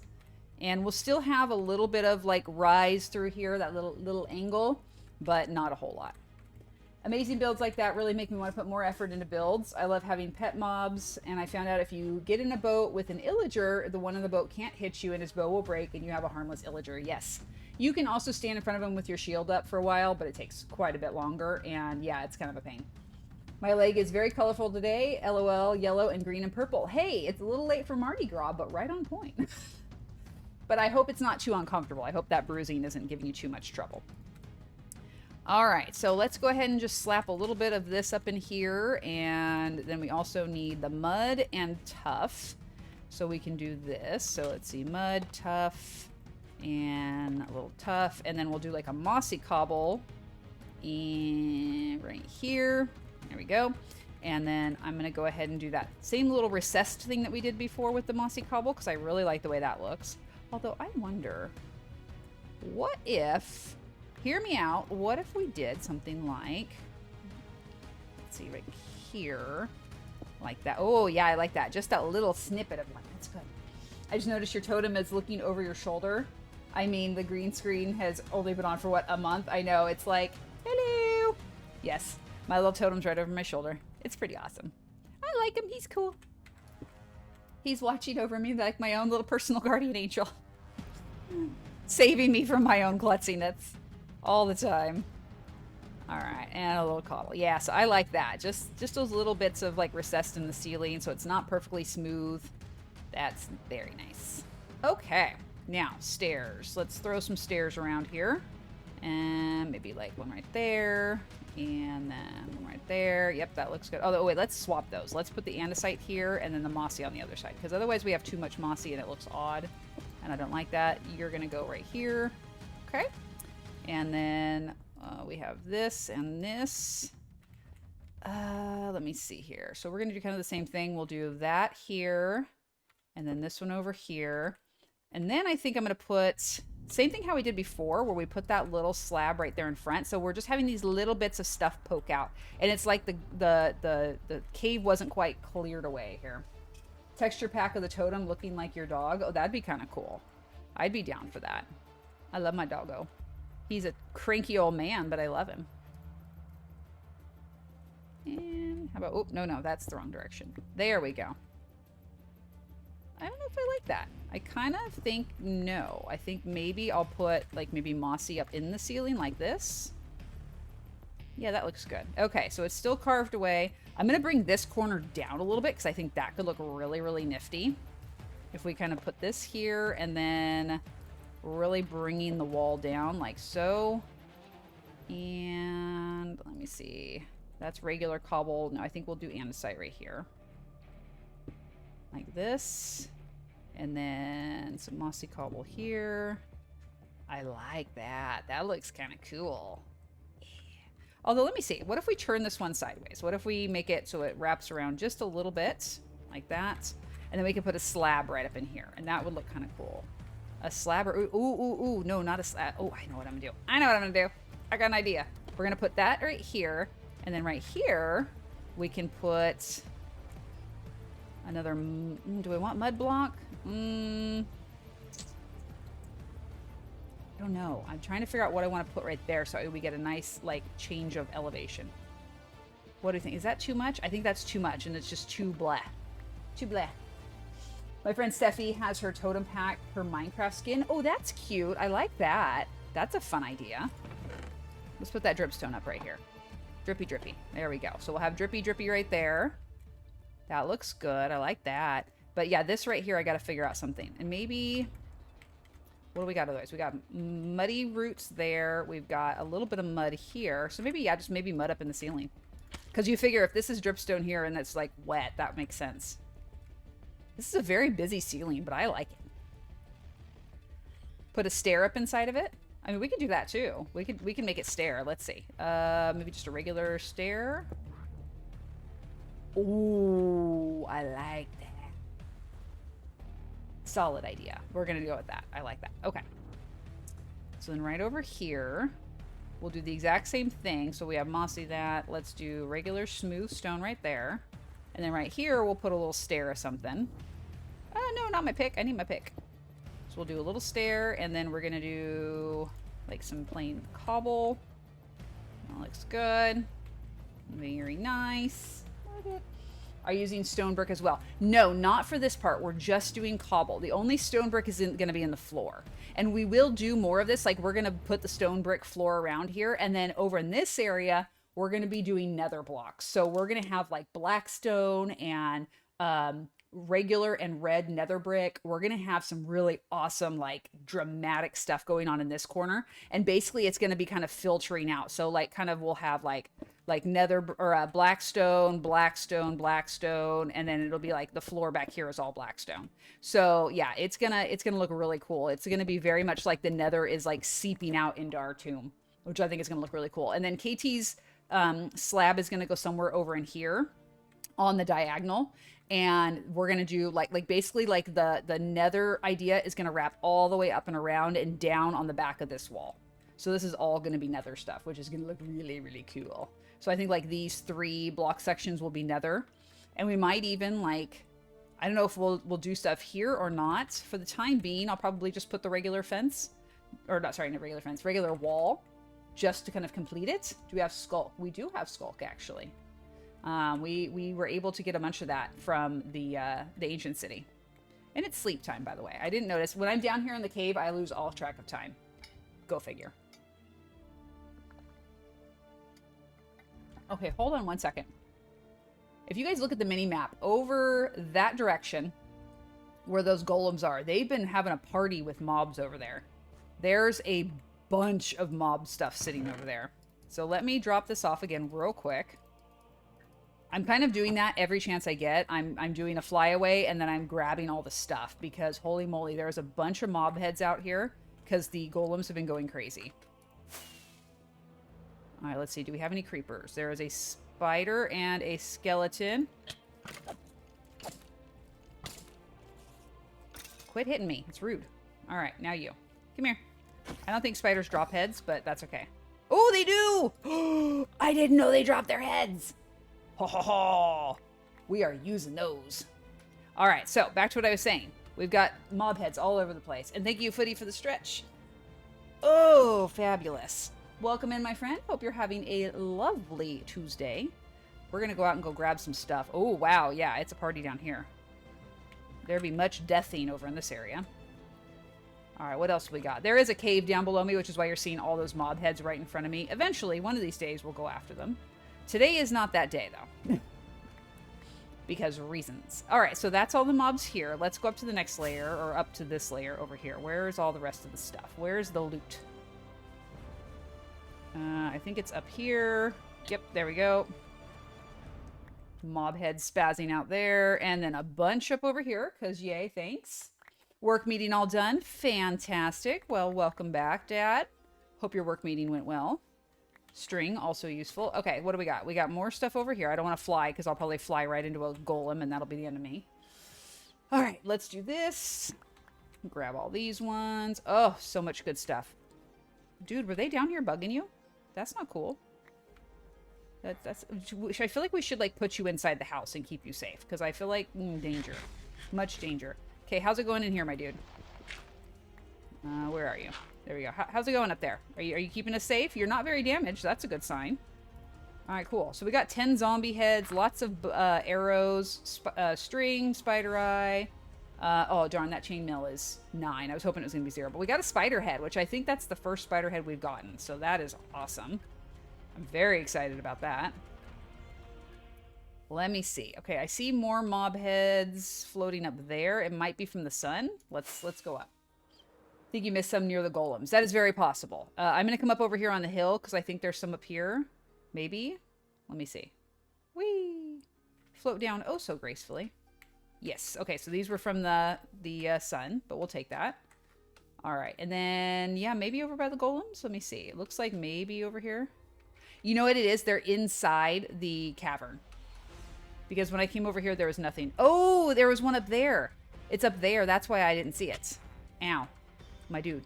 And we'll still have a little bit of like rise through here, that little angle, but not a whole lot. Amazing builds like that really make me want to put more effort into builds. I love having pet mobs, and I found out if you get in a boat with an illager, the one in the boat can't hit you and his bow will break and you have a harmless illager. Yes. You can also stand in front of him with your shield up for a while, but it takes quite a bit longer, and yeah, it's kind of a pain. My leg is very colorful today. LOL, yellow and green and purple. Hey, it's a little late for Mardi Gras, but right on point. But I hope it's not too uncomfortable. I hope that bruising isn't giving you too much trouble. All right, so let's go ahead and just slap a little bit of this up in here, and then we also need the mud and tuff, so we can do this. So let's see, mud, tuff, and a little tuff, and then we'll do like a mossy cobble and right here. There we go. And then I'm going to go ahead and do that same little recessed thing that we did before with the mossy cobble, because I really like the way that looks. Although I wonder, what if... Hear me out. What if we did something like, let's see, right here, like that. Oh, yeah, I like that. Just that little snippet of one. That's good. I just noticed your totem is looking over your shoulder. I mean, the green screen has only been on for, what, a month? I know. It's like, hello. Yes, my little totem's right over my shoulder. It's pretty awesome. I like him. He's cool. He's watching over me like my own little personal guardian angel. Saving me from my own klutziness. All the time. All right, and a little cobble. Yeah, so I like that. Just those little bits of like recessed in the ceiling, so it's not perfectly smooth. That's very nice. Okay, now stairs. Let's throw some stairs around here, and maybe like one right there, and then one right there. Yep, that looks good. Oh wait, let's swap those. Let's put the andesite here, and then the mossy on the other side, because otherwise we have too much mossy and it looks odd, and I don't like that. You're gonna go right here. Okay. And then we have this and this. Let me see here. So we're going to do kind of the same thing. We'll do that here. And then this one over here. And then I think I'm going to put... Same thing how we did before, where we put that little slab right there in front. So we're just having these little bits of stuff poke out. And it's like the cave wasn't quite cleared away here. Texture pack of the totem looking like your dog. Oh, that'd be kind of cool. I'd be down for that. I love my doggo. He's a cranky old man, but I love him. And how about, oh, no, that's the wrong direction. There we go. I don't know if I like that. I kind of think no. I think maybe I'll put like maybe mossy up in the ceiling like this. Yeah, that looks good. Okay, so it's still carved away. I'm going to bring this corner down a little bit because I think that could look really, really nifty. If we kind of put this here and then really bringing the wall down like so. And let me see. That's regular cobble. No, I think we'll do andesite right here. Like this. And then some mossy cobble here. I like that. That looks kind of cool. Although, let me see. What if we turn this one sideways? What if we make it so it wraps around just a little bit, like that? And then we can put a slab right up in here, and that would look kind of cool. A slab or... Ooh. No, not a slab. Oh, I know what I'm going to do. I know what I'm going to do. I got an idea. We're going to put that right here, and then right here, we can put another... do I want mud block? I don't know. I'm trying to figure out what I want to put right there so we get a nice, like, change of elevation. What do you think? Is that too much? I think that's too much, and it's just too blah. Too blah. My friend Steffi has her totem pack, her Minecraft skin. Oh, that's cute. I like that. That's a fun idea. Let's put that dripstone up right here. Drippy, drippy. There we go. So we'll have drippy, drippy right there. That looks good. I like that. But yeah, this right here, I got to figure out something. And maybe... What do we got otherwise? We got muddy roots there. We've got a little bit of mud here. So maybe, yeah, just maybe mud up in the ceiling. Because you figure if this is dripstone here and it's like wet, that makes sense. This is a very busy ceiling, but I like it. Put a stair up inside of it. I mean, we could do that too. We can make it stair. Let's see. Maybe just a regular stair. Ooh, I like that. Solid idea. We're going to go with that. I like that. Okay. So then right over here, we'll do the exact same thing. So we have mossy that. Let's do regular smooth stone right there. And then right here, we'll put a little stair or something. No, not my pick. I need my pick. So we'll do a little stair, and then we're going to do like some plain cobble. That looks good. Very nice. Are you using stone brick as well? No, not for this part. We're just doing cobble. The only stone brick is going to be in the floor. And we will do more of this. Like, we're going to put the stone brick floor around here. And then over in this area, we're going to be doing nether blocks. So we're going to have like black stone and regular and red nether brick. We're going to have some really awesome, like, dramatic stuff going on in this corner. And basically, it's going to be kind of filtering out. So, like, kind of we'll have like nether or black stone, and then it'll be like the floor back here is all black stone. So yeah, it's gonna look really cool. It's gonna be very much like the nether is like seeping out into our tomb, which I think is gonna look really cool. And then KT's slab is gonna go somewhere over in here on the diagonal, and we're gonna do like basically like the nether idea is gonna wrap all the way up and around and down on the back of this wall. So this is all going to be nether stuff, which is going to look really, really cool. So I think like these 3 block sections will be nether. And we might even like, I don't know if we'll do stuff here or not. For the time being, I'll probably just put the regular fence. Or not, sorry, not regular fence, regular wall. Just to kind of complete it. Do we have skulk? We do have skulk, actually. We were able to get a bunch of that from the ancient city. And it's sleep time, by the way. I didn't notice. When I'm down here in the cave, I lose all track of time. Go figure. Okay, hold on one second. If you guys look at the mini map, over that direction where those golems are, they've been having a party with mobs over there. There's a bunch of mob stuff sitting over there. So let me drop this off again real quick. I'm kind of doing that every chance I get. I'm doing a flyaway and then I'm grabbing all the stuff because holy moly, there's a bunch of mob heads out here because the golems have been going crazy. All right, let's see. Do we have any creepers? There is a spider and a skeleton. Quit hitting me. It's rude. All right, now you. Come here. I don't think spiders drop heads, but that's okay. Oh, they do! I didn't know they dropped their heads. Ho, ho, ho. We are using those. All right, so back to what I was saying. We've got mob heads all over the place. And thank you, Footy, for the stretch. Oh, fabulous. Welcome in, my friend. Hope you're having a lovely Tuesday. We're going to go out and go grab some stuff. Oh, wow. Yeah, it's a party down here. There'll be much deathing over in this area. All right, what else we got? There is a cave down below me, which is why you're seeing all those mob heads right in front of me. Eventually, one of these days, we'll go after them. Today is not that day, though. Because reasons. All right, so that's all the mobs here. Let's go up to the next layer, or up to this layer over here. Where's all the rest of the stuff? Where's the loot? I think it's up here. Yep, there we go. Mob heads spazzing out there. And then a bunch up over here, because yay, thanks. Work meeting all done. Fantastic. Well, welcome back, Dad. Hope your work meeting went well. String, also useful. Okay, what do we got? We got more stuff over here. I don't want to fly, because I'll probably fly right into a golem, and that'll be the end of me. All right, let's do this. Grab all these ones. Oh, so much good stuff. Dude, were they down here bugging you? That's not cool. I feel like we should, like, put you inside the house and keep you safe, because I feel like danger. Much danger. Okay, how's it going in here, my dude? Where are you? There we go. How's it going up there? Are you keeping us safe? You're not very damaged. That's a good sign. All right, cool. So we got 10 zombie heads, lots of arrows, string, spider eye. Oh, darn, that chainmail is 9. I was hoping it was going to be 0. But we got a spider head, which I think that's the first spider head we've gotten. So that is awesome. I'm very excited about that. Let me see. Okay, I see more mob heads floating up there. It might be from the sun. Let's go up. I think you missed some near the golems. That is very possible. I'm going to come up over here on the hill because I think there's some up here. Maybe. Let me see. Whee! Float down oh so gracefully. Yes. Okay, so these were from the sun, but we'll take that. All right, and then, yeah, maybe over by the golems? Let me see. It looks like maybe over here. You know what it is? They're inside the cavern. Because when I came over here, there was nothing. Oh, there was one up there. It's up there. That's why I didn't see it. Ow. My dude.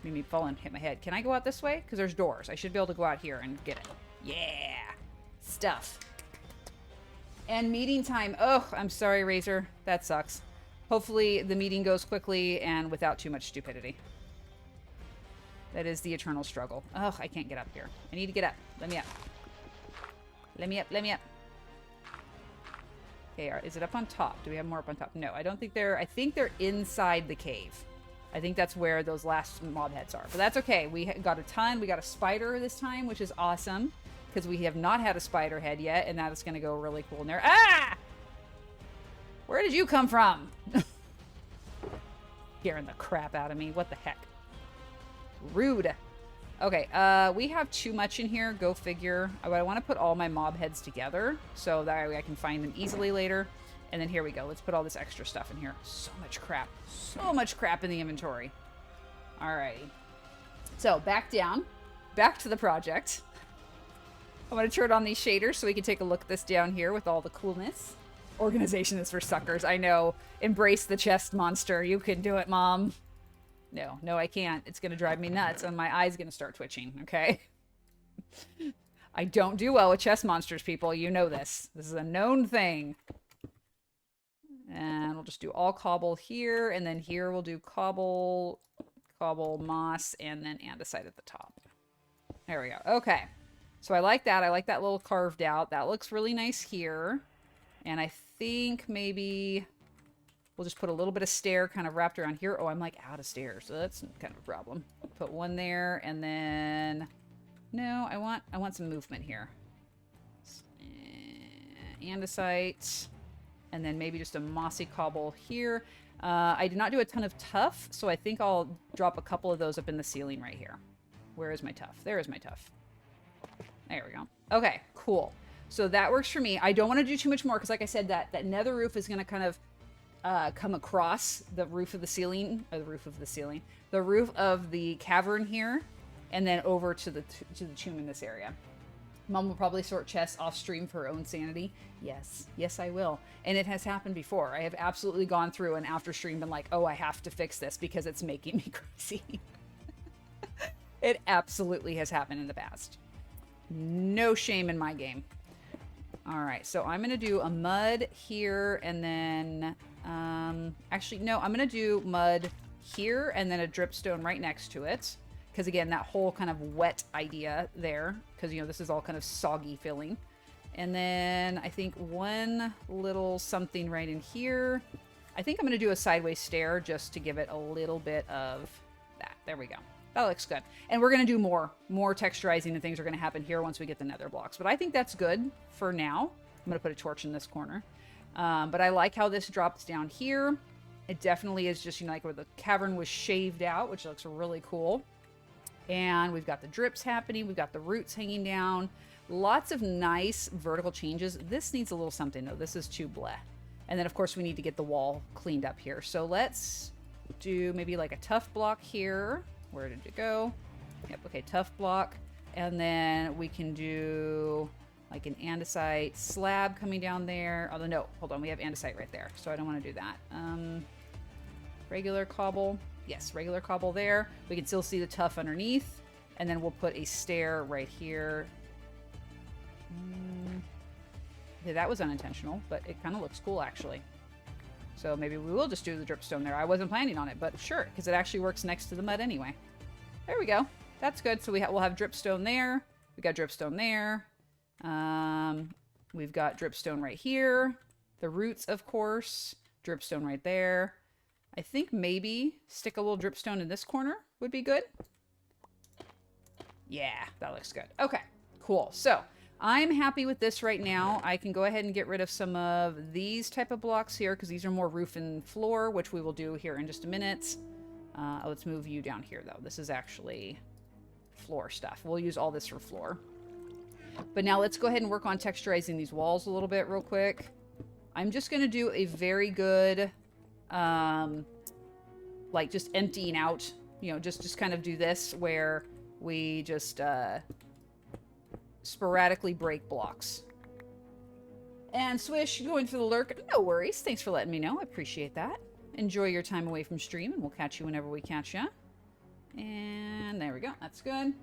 Made me fall and hit my head. Can I go out this way? Because there's doors. I should be able to go out here and get it. Yeah. Stuff. And meeting time. Oh, I'm sorry, Razor. That sucks. Hopefully the meeting goes quickly and without too much stupidity. That is the eternal struggle. Oh, I can't get up here. I need to get up. Let me up. Let me up. Let me up. Okay, is it up on top? Do we have more up on top? No, I don't think they're... I think they're inside the cave. I think that's where those last mob heads are. But that's okay. We got a ton. We got a spider this time, which is awesome. Because we have not had a spider head yet. And that is going to go really cool in there. Ah! Where did you come from? Scaring the crap out of me. What the heck? Rude. Okay, we have too much in here. Go figure. I want to put all my mob heads together so that way I can find them easily later. And then here we go. Let's put all this extra stuff in here. So much crap. So much crap in the inventory. Alrighty. So, back down. Back to the project. I'm going to turn on these shaders so we can take a look at this down here with all the coolness. Organization is for suckers. I know. Embrace the chest monster. You can do it, Mom. No, I can't. It's going to drive me nuts and my eye's going to start twitching, okay? I don't do well with chest monsters, people. You know this. This is a known thing. And we'll just do all cobble here, and then here we'll do cobble, moss, and then andesite at the top. There we go. Okay. So I like that. I like that little carved out. That looks really nice here. And I think maybe... we'll just put a little bit of stair kind of wrapped around here. Oh, I'm like out of stairs, so that's kind of a problem. Put one there, and then... no, I want some movement here. Andesite. And then maybe just a mossy cobble here. I did not do a ton of tuff, so I think I'll drop a couple of those up in the ceiling right here. Where is my tuff? There is my tuff. There we go. Okay, cool. So that works for me. I don't want to do too much more, because like I said, that nether roof is going to kind of come across the roof of the ceiling, or the roof of the cavern here, and then over to the tomb in this area. Mom will probably sort chests off stream for her own sanity. Yes, I will. And it has happened before. I have absolutely gone through and after stream been like, oh, I have to fix this because it's making me crazy. It absolutely has happened in the past. No shame in my game. All right, so I'm going to do a mud here, and then, actually, no, I'm going to do mud here, and then a dripstone right next to it. Because, again, that whole kind of wet idea there, because, you know, this is all kind of soggy filling. And then I think one little something right in here. I think I'm going to do a sideways stair just to give it a little bit of There we go. That looks good. And we're going to do more texturizing and things are going to happen here once we get the nether blocks. But I think that's good for now. I'm going to put a torch in this corner. But I like how this drops down here. It definitely is just, you know, like where the cavern was shaved out, which looks really cool. And we've got the drips happening. We've got the roots hanging down. Lots of nice vertical changes. This needs a little something, though. This is too bleh. And then, of course, we need to get the wall cleaned up here. So let's do maybe like a tough block here. Where did it go? Yep, okay, tough block. And then we can do like an andesite slab coming down there. Although, no, hold on. We have andesite right there. So I don't want to do that. Regular cobble. Yes, regular cobble there. We can still see the tuff underneath. And then we'll put a stair right here. Okay, that was unintentional, but it kind of looks cool, actually. So maybe we will just do the dripstone there. I wasn't planning on it, but sure, because it actually works next to the mud anyway. There we go. That's good. So we'll have dripstone there. We got dripstone there. We've got dripstone right here. The roots, of course. Dripstone right there. I think maybe stick a little dripstone in this corner would be good. Yeah, that looks good. Okay, cool. So I'm happy with this right now. I can go ahead and get rid of some of these type of blocks here because these are more roof and floor, which we will do here in just a minute. Let's move you down here, though. This is actually floor stuff. We'll use all this for floor. But now let's go ahead and work on texturizing these walls a little bit real quick. I'm just going to do a very good, like just emptying out, you know, just kind of do this where we just sporadically break blocks. And Swish, going for the lurk. No worries. Thanks for letting me know. I appreciate that. Enjoy your time away from stream, and we'll catch you whenever we catch you. And there we go. That's good.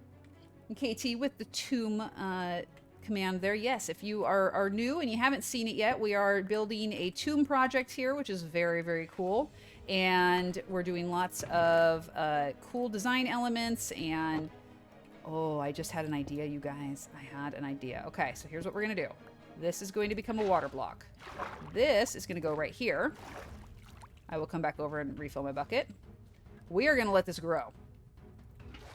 And KT with the tomb command there. Yes, if you are new and you haven't seen it yet, we are building a tomb project here, which is very, very cool. And we're doing lots of cool design elements and... Oh, I just had an idea, you guys. I had an idea. Okay, so here's what we're going to do. This is going to become a water block. This is going to go right here. I will come back over and refill my bucket. We are going to let this grow.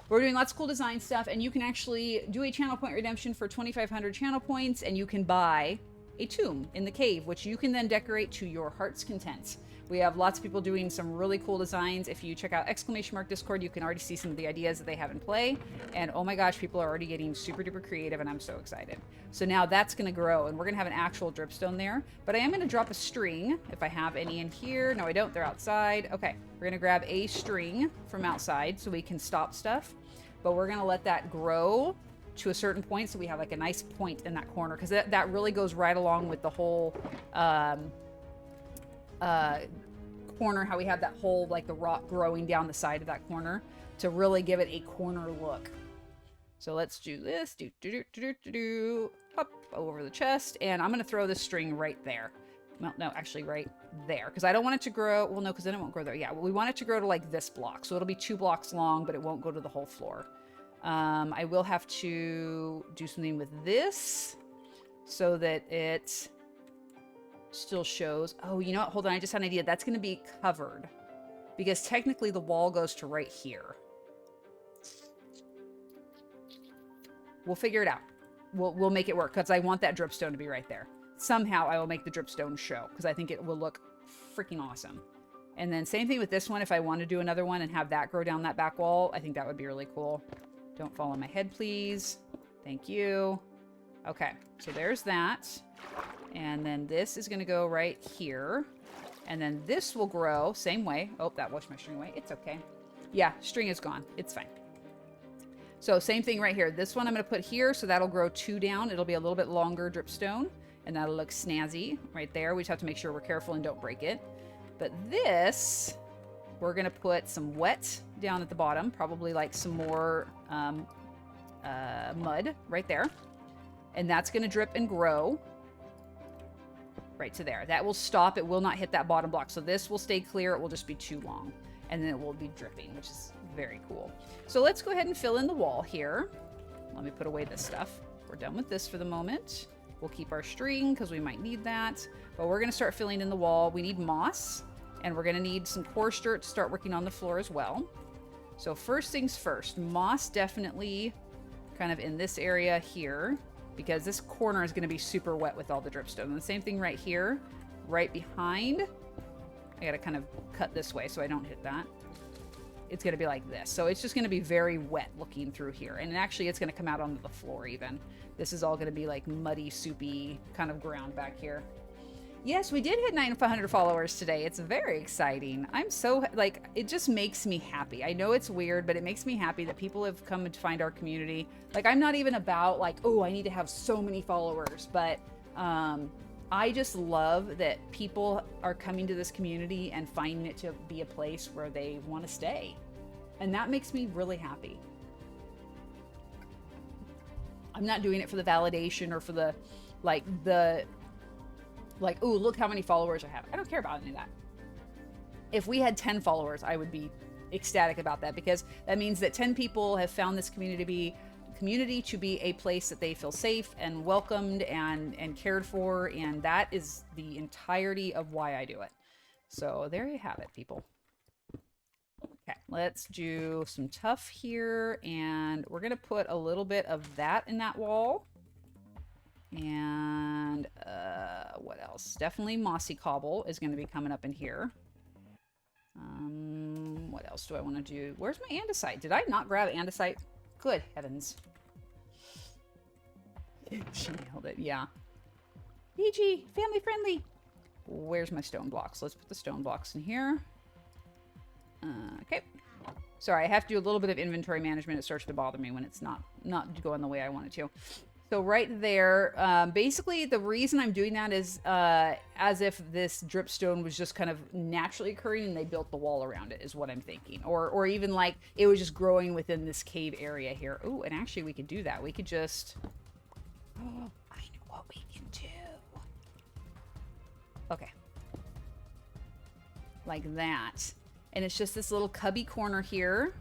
We're doing lots of cool design stuff, and you can actually do a channel point redemption for 2,500 channel points, and you can buy a tomb in the cave, which you can then decorate to your heart's content. We have lots of people doing some really cool designs. If you check out !Discord, you can already see some of the ideas that they have in play. And oh my gosh, people are already getting super duper creative, and I'm so excited. So now that's going to grow, and we're going to have an actual dripstone there. But I am going to drop a string, if I have any in here. No, I don't. They're outside. Okay, we're going to grab a string from outside so we can stop stuff. But we're going to let that grow to a certain point so we have like a nice point in that corner, because that really goes right along with the whole corner, how we have that whole like the rock growing down the side of that corner to really give it a corner look. So let's do this, up over the chest, and I'm going to throw this string right there. Well, no, actually right there, because I don't want it to grow. Well, no, because then it won't grow there. Yeah, well, we want it to grow to like this block, so it'll be 2 blocks long, but it won't go to the whole floor. I will have to do something with this so that it still shows. Oh, you know what? Hold on. I just had an idea. That's going to be covered because technically the wall goes to right here. We'll figure it out. We'll make it work because I want that dripstone to be right there. Somehow I will make the dripstone show because I think it will look freaking awesome. And then same thing with this one. If I want to do another one and have that grow down that back wall, I think that would be really cool. Don't fall on my head, please. Thank you. Okay, so there's that. And then this is going to go right here. And then this will grow same way. Oh, that washed my string away. It's okay. Yeah, string is gone. It's fine. So same thing right here. This one I'm going to put here, so that'll grow 2 down. It'll be a little bit longer dripstone, and that'll look snazzy right there. We just have to make sure we're careful and don't break it. But this, we're going to put some wet down at the bottom, probably like some more mud right there. And that's going to drip and grow right to there. That will stop. It will not hit that bottom block. So this will stay clear. It will just be too long. And then it will be dripping, which is very cool. So let's go ahead and fill in the wall here. Let me put away this stuff. We're done with this for the moment. We'll keep our string because we might need that. But we're going to start filling in the wall. We need moss. And we're going to need some coarse dirt to start working on the floor as well. So first things first, moss definitely kind of in this area here, because this corner is going to be super wet with all the dripstone. And the same thing right here, right behind. I got to kind of cut this way so I don't hit that. It's going to be like this. So it's just going to be very wet looking through here. And actually it's going to come out onto the floor even. This is all going to be like muddy, soupy kind of ground back here. Yes, we did hit 900 followers today. It's very exciting. I'm so, like, it just makes me happy. I know it's weird, but it makes me happy that people have come to find our community. Like, I'm not even about, like, oh, I need to have so many followers, but I just love that people are coming to this community and finding it to be a place where they want to stay. And that makes me really happy. I'm not doing it for the validation or for the, like, oh, look how many followers I have. I don't care about any of that. If we had 10 followers, I would be ecstatic about that, because that means that 10 people have found this community to be a place that they feel safe and welcomed and cared for, and that is the entirety of why I do it. So there you have it, people. Okay, let's do some tuff here, and we're gonna put a little bit of that in that wall. And what else? Definitely mossy cobble is going to be coming up in here. What else do I want to do? Where's my andesite? Did I not grab andesite? Good heavens. She nailed it. Yeah. PG, family friendly. Where's my stone blocks? Let's put the stone blocks in here. Okay. Sorry, I have to do a little bit of inventory management. It starts to bother me when it's not going the way I want it to. So right there, basically the reason I'm doing that is as if this dripstone was just kind of naturally occurring and they built the wall around it, is what I'm thinking. Or even like it was just growing within this cave area here. Oh, and actually we could do that. We could just... Oh, I know what we can do. Okay. Like that. And it's just this little cubby corner here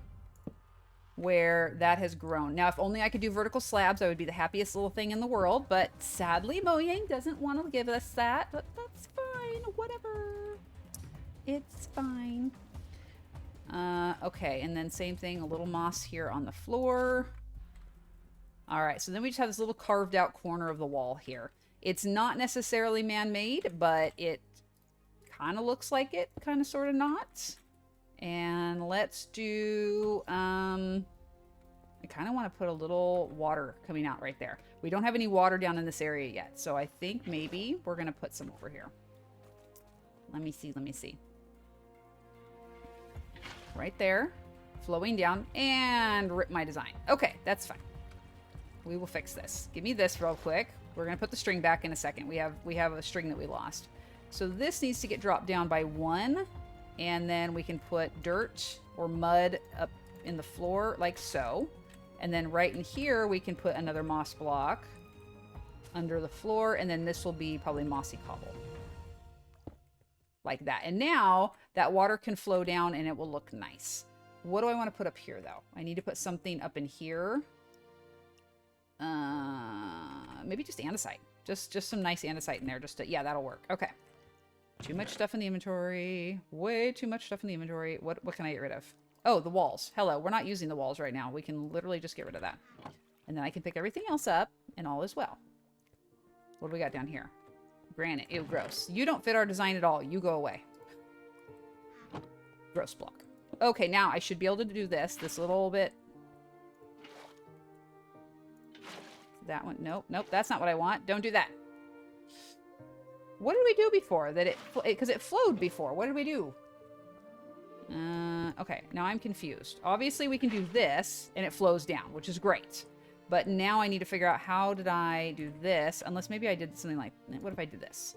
where that has grown. Now, if only I could do vertical slabs, I would be the happiest little thing in the world, but sadly, Mojang doesn't want to give us that, but that's fine, whatever. It's fine. Okay, and then same thing, a little moss here on the floor. All right, so then we just have this little carved out corner of the wall here. It's not necessarily man-made, but it kind of looks like it, kind of sort of not. And let's do, I kind of want to put a little water coming out right there. We don't have any water down in this area yet, so I think maybe we're going to put some over here. Let me see. Right there, flowing down, and rip my design. Okay, that's fine. We will fix this. Give me this real quick. We're going to put the string back in a second. We have a string that we lost. So this needs to get dropped down by 1. And then we can put dirt or mud up in the floor like so. And then right in here, we can put another moss block under the floor. And then this will be probably mossy cobble. Like that. And now that water can flow down and it will look nice. What do I want to put up here though? I need to put something up in here. Maybe just andesite. Just some nice andesite in there. Yeah, that'll work. Okay. Too much stuff in the inventory. Way too much stuff in the inventory. What can I get rid of? Oh, the walls. Hello, we're not using the walls right now. We can literally just get rid of that. And then I can pick everything else up, and all is well. What do we got down here? Granite. Ew, gross. You don't fit our design at all. You go away. Gross block. Okay, now I should be able to do this little bit. That one. Nope, that's not what I want. Don't do that. What did we do before? Because it flowed before. What did we do? Okay, now I'm confused. Obviously, we can do this, and it flows down, which is great. But now I need to figure out how did I do this, unless maybe I did something like, what if I did this?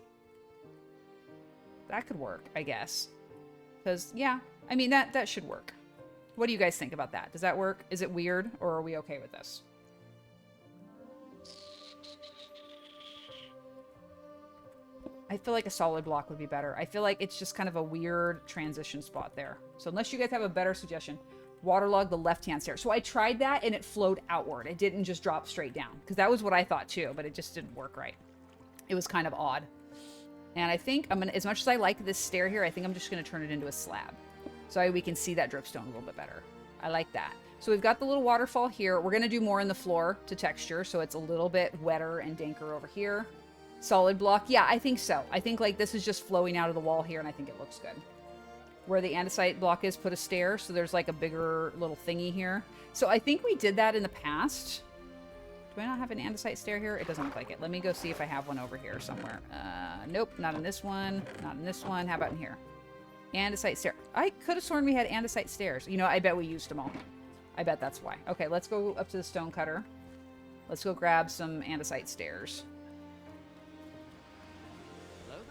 That could work, I guess. Because, yeah, I mean, that should work. What do you guys think about that? Does that work? Is it weird, or are we okay with this? I feel like a solid block would be better. I feel like it's just kind of a weird transition spot there. So unless you guys have a better suggestion, waterlog the left-hand stair. So I tried that and it flowed outward. It didn't just drop straight down, because that was what I thought too, but it just didn't work right. It was kind of odd. And I think I'm gonna, as much as I like this stair here, I think I'm just gonna turn it into a slab. So we can see that dripstone a little bit better. I like that. So we've got the little waterfall here. We're going to do more in the floor to texture, so it's a little bit wetter and danker over here. Solid block. Yeah, I think so. I think like this is just flowing out of the wall here, and I think it looks good. Where the andesite block is, put a stair, so there's like a bigger little thingy here. So I think we did that in the past. Do I not have an andesite stair here? It doesn't look like it. Let me go see if I have one over here somewhere. Nope, not in this one. Not in this one. How about in here? Andesite stair. I could have sworn we had andesite stairs. You know, I bet we used them all. I bet that's why. Okay, let's go up to the stone cutter. Let's go grab some andesite stairs.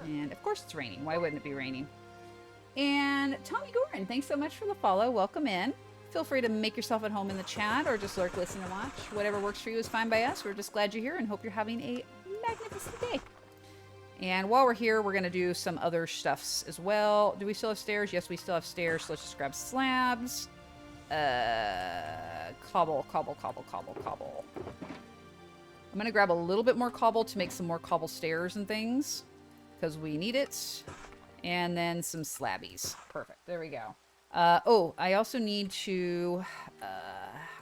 And of course it's raining. Why wouldn't it be raining? And Tommy Gorin, thanks so much for the follow. Welcome in. Feel free to make yourself at home in the chat or just lurk, listen, and watch. Whatever works for you is fine by us. We're just glad you're here and hope you're having a magnificent day. And while we're here, we're going to do some other stuffs as well. Do we still have stairs? Yes, we still have stairs. So let's just grab slabs. Cobble, cobble, cobble, cobble, cobble. I'm going to grab a little bit more cobble to make some more cobble stairs and things because we need it. And then some slabbies. Perfect. There we go. Oh, I also need to...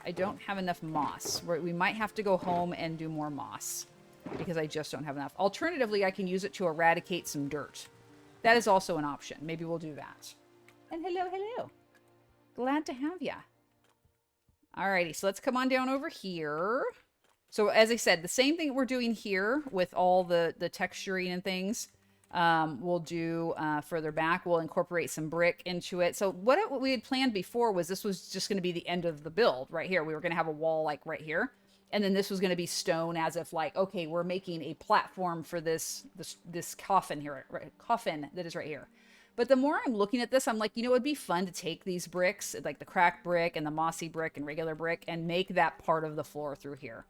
I don't have enough moss. We might have to go home and do more moss because I just don't have enough. Alternatively, I can use it to eradicate some dirt. That is also an option. Maybe we'll do that. And hello, hello. Glad to have ya. Alrighty, so let's come on down over here. So as I said, the same thing we're doing here with all the texturing and things... we'll do further back. We'll incorporate some brick into it. So what we had planned before was this was just going to be the end of the build right here. We were going to have a wall like right here. And then this was going to be stone as if like, okay, we're making a platform for this coffin here, right, coffin that is right here. But the more I'm looking at this, I'm like, you know, it'd be fun to take these bricks, like the cracked brick and the mossy brick and regular brick, and make that part of the floor through here.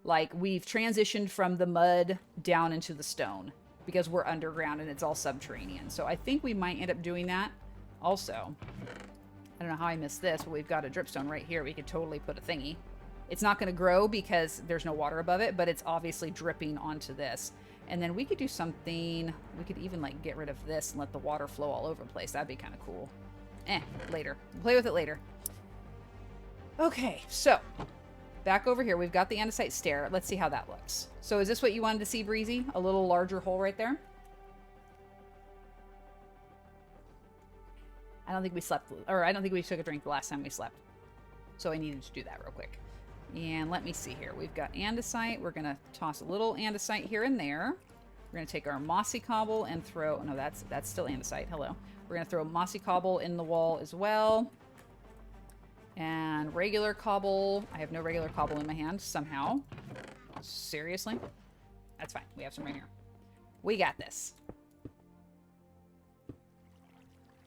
Like we've transitioned from the mud down into the stone. Because we're underground and it's all subterranean. So I think we might end up doing that. Also, I don't know how I missed this, but we've got a dripstone right here. We could totally put a thingy. It's not going to grow because there's no water above it, but it's obviously dripping onto this. And then we could do something, we could even like get rid of this and let the water flow all over the place. That'd be kind of cool. Later. We'll play with it later. Okay, so back over here, we've got the andesite stair. Let's see how that looks. So is this what you wanted to see, Breezy? A little larger hole right there? I don't think we slept, or I don't think we took a drink the last time we slept. So I needed to do that real quick. And let me see here. We've got andesite. We're going to toss a little andesite here and there. We're going to take our mossy cobble and throw, no, that's still andesite. Hello. We're going to throw mossy cobble in the wall as well. And regular cobble. I have no regular cobble in my hand somehow. Seriously? That's fine. We have some right here. We got this.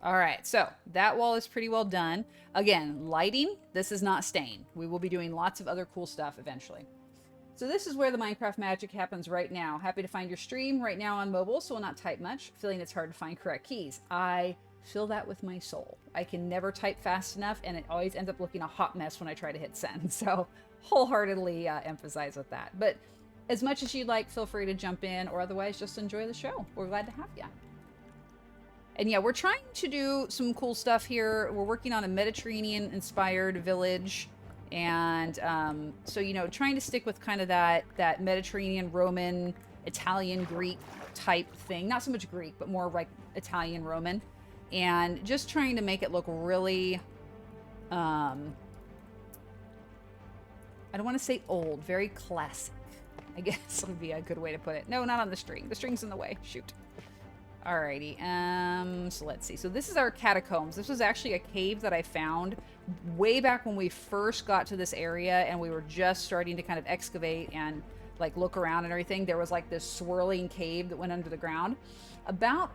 All right, so that wall is pretty well done. Again, lighting, this is not staying. We will be doing lots of other cool stuff eventually. So this is where the Minecraft magic happens right now. Happy to find your stream right now on mobile, so will not type much. Feeling it's hard to find correct keys. I feel that with my soul. I can never type fast enough, and it always ends up looking a hot mess when I try to hit send. So wholeheartedly emphasize with that. But as much as you'd like, feel free to jump in, or otherwise just enjoy the show. We're glad to have you. And yeah, we're trying to do some cool stuff here. We're working on a Mediterranean-inspired village. And so, you know, trying to stick with kind of that Mediterranean, Roman, Italian, Greek type thing. Not so much Greek, but more like Italian, Roman. And just trying to make it look really, I don't want to say old, very classic, I guess would be a good way to put it. No, not on the string. The string's in the way. Shoot. Alrighty, so let's see. So this is our catacombs. This was actually a cave that I found way back when we first got to this area and we were just starting to kind of excavate and like look around and everything. There was like this swirling cave that went under the ground. About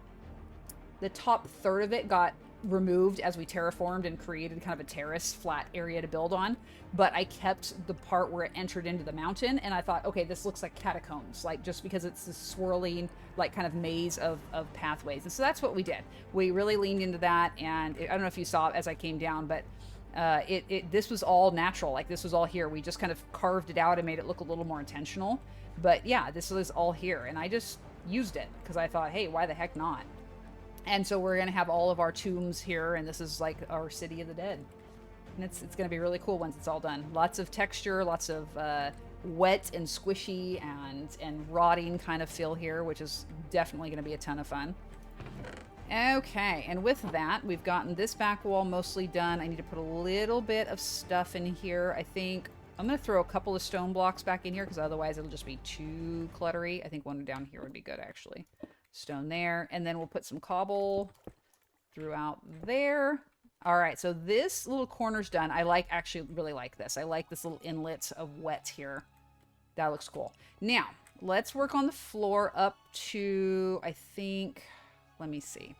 the top third of it got removed as we terraformed and created kind of a terrace flat area to build on, but I kept the part where it entered into the mountain, and I thought, okay, this looks like catacombs, like just because it's this swirling like kind of maze of pathways. And so that's what we did. We really leaned into that, and I don't know if you saw it as I came down, but this was all natural. Like this was all here. We just kind of carved it out and made it look a little more intentional. But yeah, this was all here, and I just used it because I thought, hey, why the heck not? And so we're going to have all of our tombs here, and this is like our city of the dead. And it's going to be really cool once it's all done. Lots of texture, lots of wet and squishy and rotting kind of feel here, which is definitely going to be a ton of fun. Okay, and with that, we've gotten this back wall mostly done. I need to put a little bit of stuff in here. I think I'm going to throw a couple of stone blocks back in here because otherwise it'll just be too cluttery. I think one down here would be good, actually. Stone there, and then we'll put some cobble throughout there. All right, so this little corner's done. I actually really like this. I like this little inlet of wet here. That looks cool. Now, let's work on the floor up to, I think, let me see.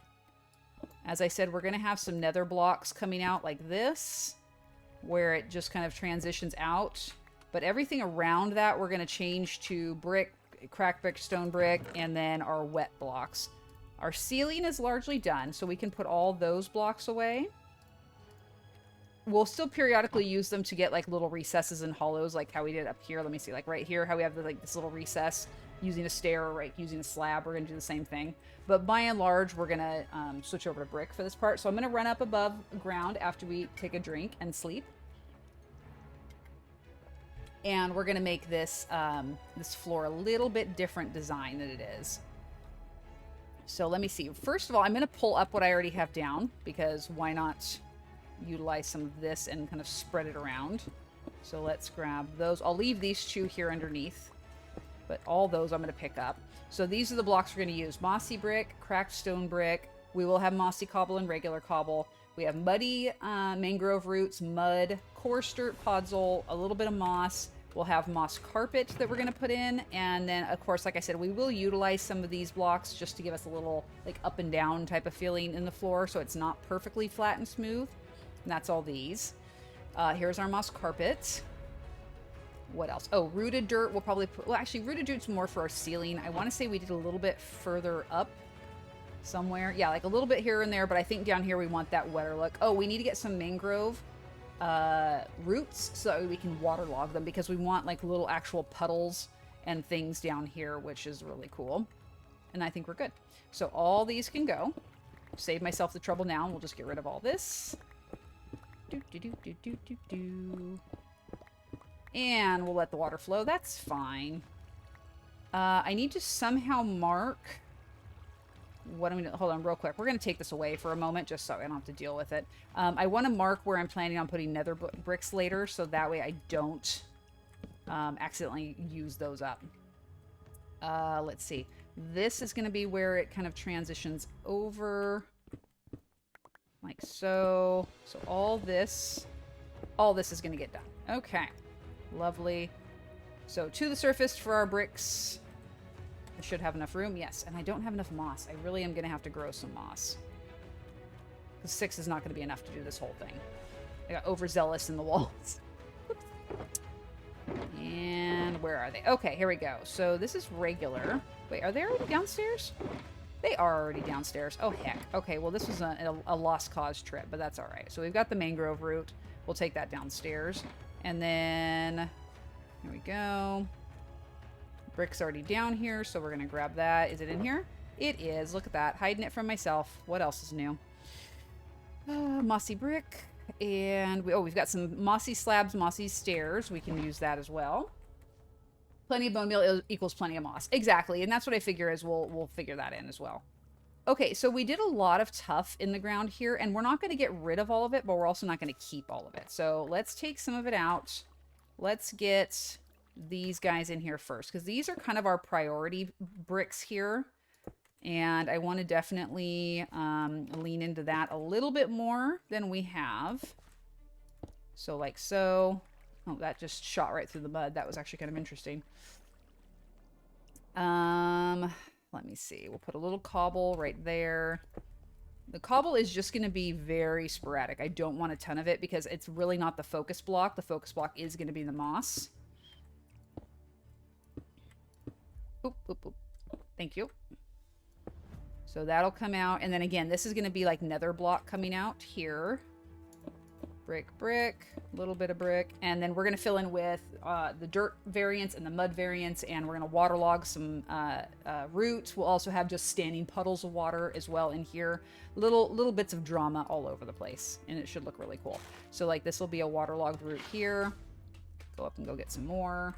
As I said, we're going to have some nether blocks coming out like this, where it just kind of transitions out. But everything around that, we're going to change to brick, cracked brick, stone brick, and then our wet blocks. Our ceiling is largely done, so we can put all those blocks away. We'll still periodically use them to get like little recesses and hollows, like how we did up here. Let me see, like right here, how we have like this little recess using a stair or like using a slab. We're going to do the same thing. But by and large, we're going to switch over to brick for this part. So I'm going to run up above ground after we take a drink and sleep. And we're going to make this, this floor a little bit different design than it is. So let me see. First of all, I'm going to pull up what I already have down, because why not utilize some of this and kind of spread it around. So let's grab those. I'll leave these two here underneath, but all those I'm going to pick up. So these are the blocks we're going to use. Mossy brick, cracked stone brick. We will have mossy cobble and regular cobble. We have muddy mangrove roots, mud, coarse dirt, podzol, a little bit of moss. We'll have moss carpet that we're going to put in. And then, of course, like I said, we will utilize some of these blocks just to give us a little like up and down type of feeling in the floor, so it's not perfectly flat and smooth. And that's all these. Here's our moss carpet. What else? Oh, rooted dirt. We'll probably put... Well, actually, rooted dirt's more for our ceiling. I want to say we did a little bit further up somewhere. Yeah, like a little bit here and there, but I think down here we want that wetter look. Oh, we need to get some mangrove roots so that we can waterlog them, because we want like little actual puddles and things down here, which is really cool. And I think we're good. So all these can go. Save myself the trouble now, and we'll just get rid of all this. And we'll let the water flow. That's fine. I need to somehow mark what I'm going to... Hold on real quick. We're going to take this away for a moment just so I don't have to deal with it. I want to mark where I'm planning on putting nether bricks later, so that way I don't accidentally use those up. Let's see. This is going to be where it kind of transitions over... like so. So all this is going to get done. Okay. Lovely. So to the surface for our bricks. I should have enough room. Yes. And I don't have enough moss. I really am going to have to grow some moss. Because 6 is not going to be enough to do this whole thing. I got overzealous in the walls. And where are they? Okay, here we go. So this is regular. Wait, are they already downstairs? They are already downstairs. Oh, heck. Okay, well, this was a lost cause trip, but that's all right. So we've got the mangrove root. We'll take that downstairs. And then, here we go. Brick's already down here, so we're going to grab that. Is it in here? It is. Look at that. Hiding it from myself. What else is new? Mossy brick. And, we've got some mossy slabs, mossy stairs. We can use that as well. Plenty of bone meal equals plenty of moss. Exactly, and that's what I figure is we'll figure that in as well. Okay, so we did a lot of tuff in the ground here, and we're not going to get rid of all of it, but we're also not going to keep all of it. So let's take some of it out. Let's get these guys in here first, because these are kind of our priority bricks here. And I want to definitely lean into that a little bit more than we have. So like so. Oh, that just shot right through the mud. That was actually kind of interesting. Let me see. We'll put a little cobble right there. The cobble is just going to be very sporadic. I don't want a ton of it because it's really not the focus block. The focus block is going to be the moss. Oop, oop, oop. Thank you. So that'll come out. And then again, this is going to be like nether block coming out here. brick, a little bit of brick, and then we're going to fill in with the dirt variants and the mud variants, and we're going to waterlog some roots. We'll also have just standing puddles of water as well in here, little bits of drama all over the place, and it should look really cool. So like this will be a waterlogged root here. Go up and go get some more.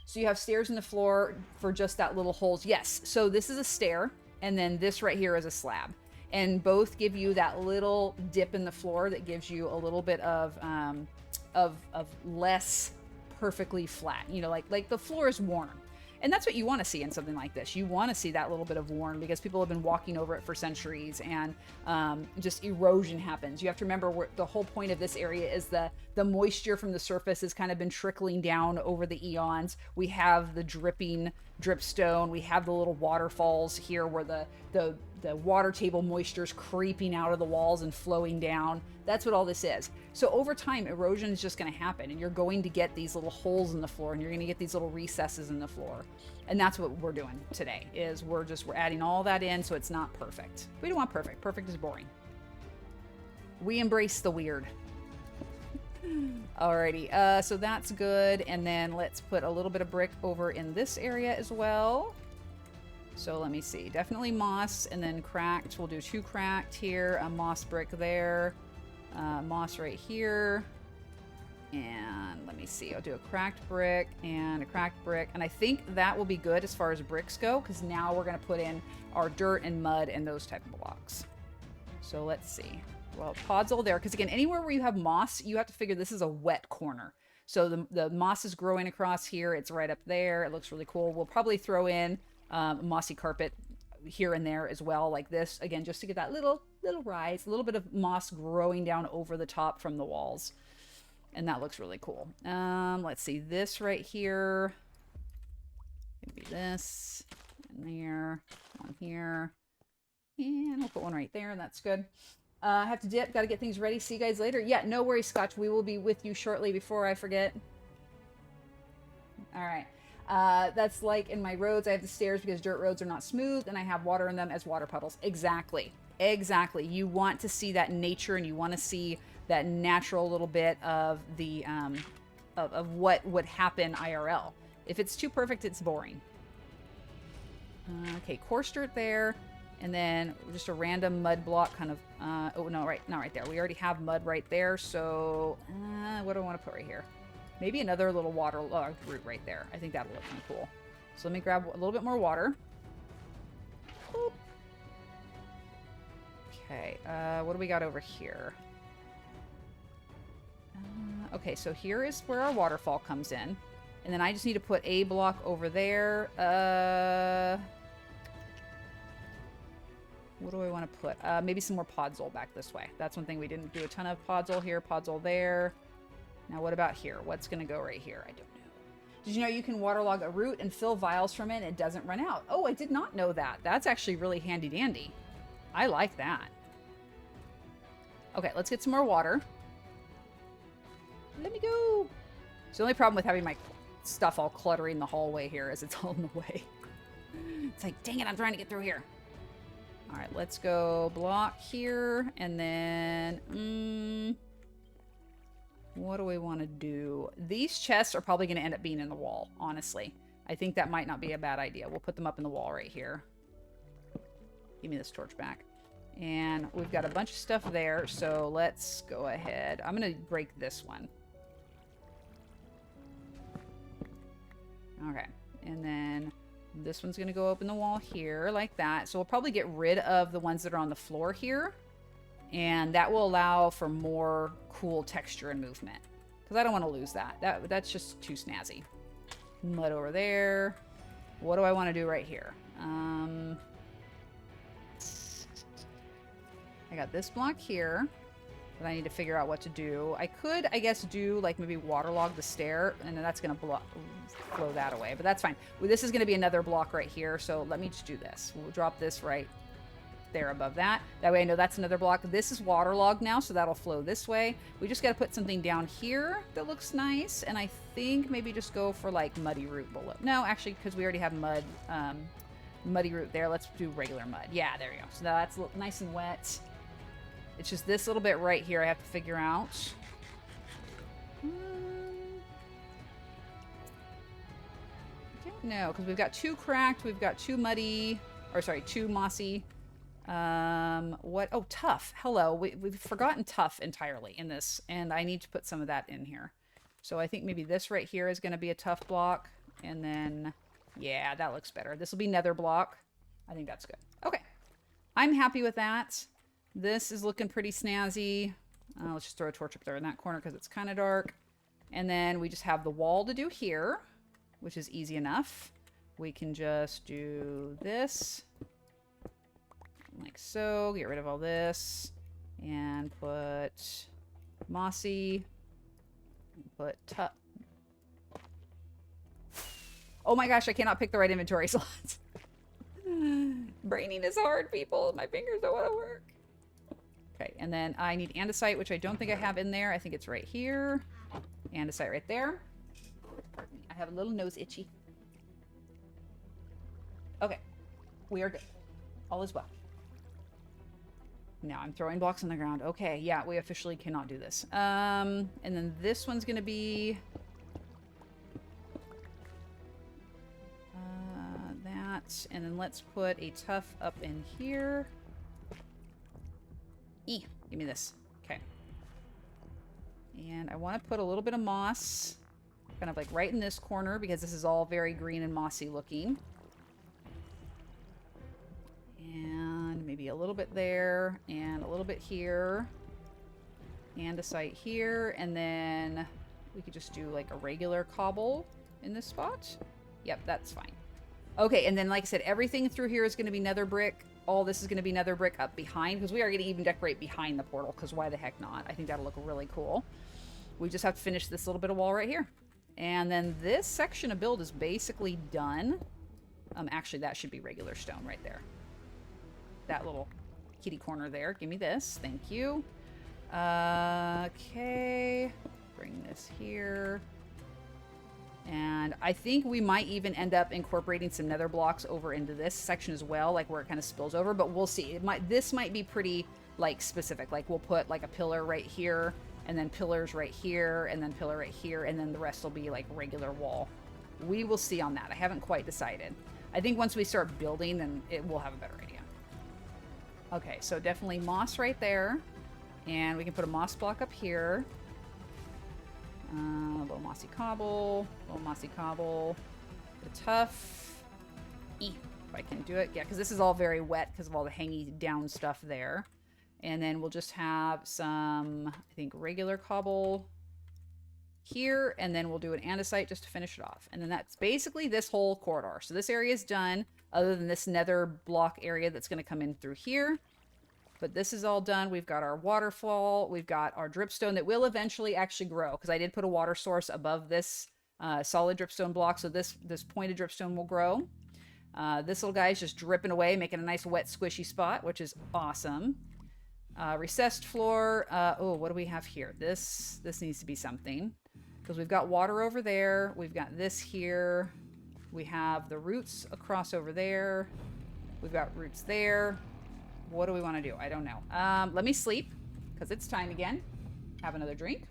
So you have stairs in the floor for just that little holes. Yes, so this is a stair, and then this right here is a slab. And both give you that little dip in the floor that gives you a little bit of less perfectly flat. You know, like the floor is worn. And that's what you want to see in something like this. You want to see that little bit of worn because people have been walking over it for centuries, and just erosion happens. You have to remember the whole point of this area is the moisture from the surface has kind of been trickling down over the eons. We have the dripping dripstone. We have the little waterfalls here where the water table moisture is creeping out of the walls and flowing down. That's what all this is. So over time, erosion is just going to happen, and you're going to get these little holes in the floor, and you're going to get these little recesses in the floor. And that's what we're doing today, is we're adding all that in so it's not perfect. We don't want perfect. Perfect is boring. We embrace the weird. Alrighty, so that's good. And then let's put a little bit of brick over in this area as well. So let me see. Definitely moss, and then cracked. We'll do 2 cracked here, a moss brick there, moss right here. And let me see. I'll do a cracked brick and a cracked brick. And I think that will be good as far as bricks go, because now we're going to put in our dirt and mud and those type of blocks. So let's see. Well, podzol there, because again, anywhere where you have moss, you have to figure this is a wet corner. So the moss is growing across here. It's right up there. It looks really cool. We'll probably throw in mossy carpet here and there as well, like this, again, just to get that little rise, a little bit of moss growing down over the top from the walls, and that looks really cool. Let's see, this right here, maybe this and there, one here, and we'll put one right there. That's good. I have to dip, got to get things ready. See you guys later. Yeah, no worries, Scotch. We will be with you shortly. Before I forget. All right. That's like in my roads, I have the stairs because dirt roads are not smooth, and I have water in them as water puddles. Exactly. Exactly. You want to see that nature, and you want to see that natural little bit of the of what would happen IRL. If it's too perfect, it's boring. Okay, coarse dirt there, and then just a random mud block kind of. Oh no, not right there. We already have mud right there. So what do I want to put right here? Maybe another little waterlogged root right there. I think that'll look kind of cool. So let me grab a little bit more water. Boop. Okay, what do we got over here? Okay, so here is where our waterfall comes in. And then I just need to put a block over there. What do I want to put? Maybe some more podzol back this way. That's one thing we didn't do a ton of. Podzol here, podzol there. Now what about here? What's going to go right here? I don't know. Did you know you can waterlog a root and fill vials from it and it doesn't run out? Oh, I did not know that. That's actually really handy dandy. I like that. Okay, let's get some more water. Let me go. So the only problem with having my stuff all cluttering the hallway here is it's all in the way. It's like, dang it, I'm trying to get through here. All right, let's go block here, and then, what do we want to do? These chests are probably going to end up being in the wall, honestly. I think that might not be a bad idea. We'll put them up in the wall right here. Give me this torch back. And we've got a bunch of stuff there, so let's go ahead. I'm going to break this one. Okay, and then this one's going to go up in the wall here like that. So we'll probably get rid of the ones that are on the floor here. And that will allow for more cool texture and movement. Because I don't want to lose that. That's just too snazzy. Mud over there. What do I want to do right here? I got this block here. But I need to figure out what to do. I could, I guess, do like maybe waterlog the stair. And then that's going to flow that away. But that's fine. Well, this is going to be another block right here. So let me just do this. We'll drop this right there above that. That way I know that's another block. This is waterlogged now, so that'll flow this way. We just got to put something down here that looks nice, and I think maybe just go for like muddy root below. No, actually, because we already have mud, muddy root there. Let's do regular mud. Yeah, there we go. So that's nice and wet. It's just this little bit right here I have to figure out. No, because we've got 2 cracked, we've got 2 muddy, or sorry, 2 mossy. What? Oh, tough. Hello. We've forgotten tough entirely in this, and I need to put some of that in here. So I think maybe this right here is going to be a tough block, and then, yeah, that looks better. This will be nether block. I think that's good. Okay. I'm happy with that. This is looking pretty snazzy. Let's just throw a torch up there in that corner because it's kind of dark. And then we just have the wall to do here, which is easy enough. We can just do this. Like so. Get rid of all this. And put mossy. Put oh my gosh, I cannot pick the right inventory slots. Braining is hard, people. My fingers don't want to work. Okay, and then I need andesite, which I don't think I have in there. I think it's right here. Andesite right there. Pardon me. I have a little nose itchy. Okay, we are good. All is well. Now I'm throwing blocks on the ground. Okay, yeah, we officially cannot do this. And then this one's going to be... that. And then let's put a tough up in here. Give me this. Okay. And I want to put a little bit of moss kind of like right in this corner because this is all very green and mossy looking. And maybe a little bit there and a little bit here. Andesite here. And then we could just do like a regular cobble in this spot. Yep, that's fine. Okay, and then like I said, everything through here is going to be nether brick. All this is going to be nether brick up behind because we are going to even decorate behind the portal because why the heck not? I think that'll look really cool. We just have to finish this little bit of wall right here. And then this section of build is basically done. Actually, that should be regular stone right there. That little kitty corner there. Give me this. Thank you. Okay. Bring this here. And I think we might even end up incorporating some nether blocks over into this section as well, like where it kind of spills over, but we'll see. This might be pretty like specific. Like we'll put like a pillar right here and then pillars right here and then pillar right here. And then the rest will be like regular wall. We will see on that. I haven't quite decided. I think once we start building, then we'll have a better idea. Okay. So definitely moss right there. And we can put a moss block up here. A little mossy cobble, the tough. If I can do it. Yeah, because this is all very wet because of all the hanging down stuff there. And then we'll just have some, I think, regular cobble here. And then we'll do an andesite just to finish it off. And then that's basically this whole corridor. So this area is done other than this nether block area that's going to come in through here. But this is all done. We've got our waterfall. We've got our dripstone that will eventually actually grow because I did put a water source above this solid dripstone block. So this pointed dripstone will grow. This little guy is just dripping away, making a nice wet squishy spot, which is awesome. Recessed floor. Oh, what do we have here? This needs to be something because we've got water over there. We've got this here. We have the roots across over there. We've got roots there. What do we want to do? I don't know. Let me sleep because it's time again. Have another drink.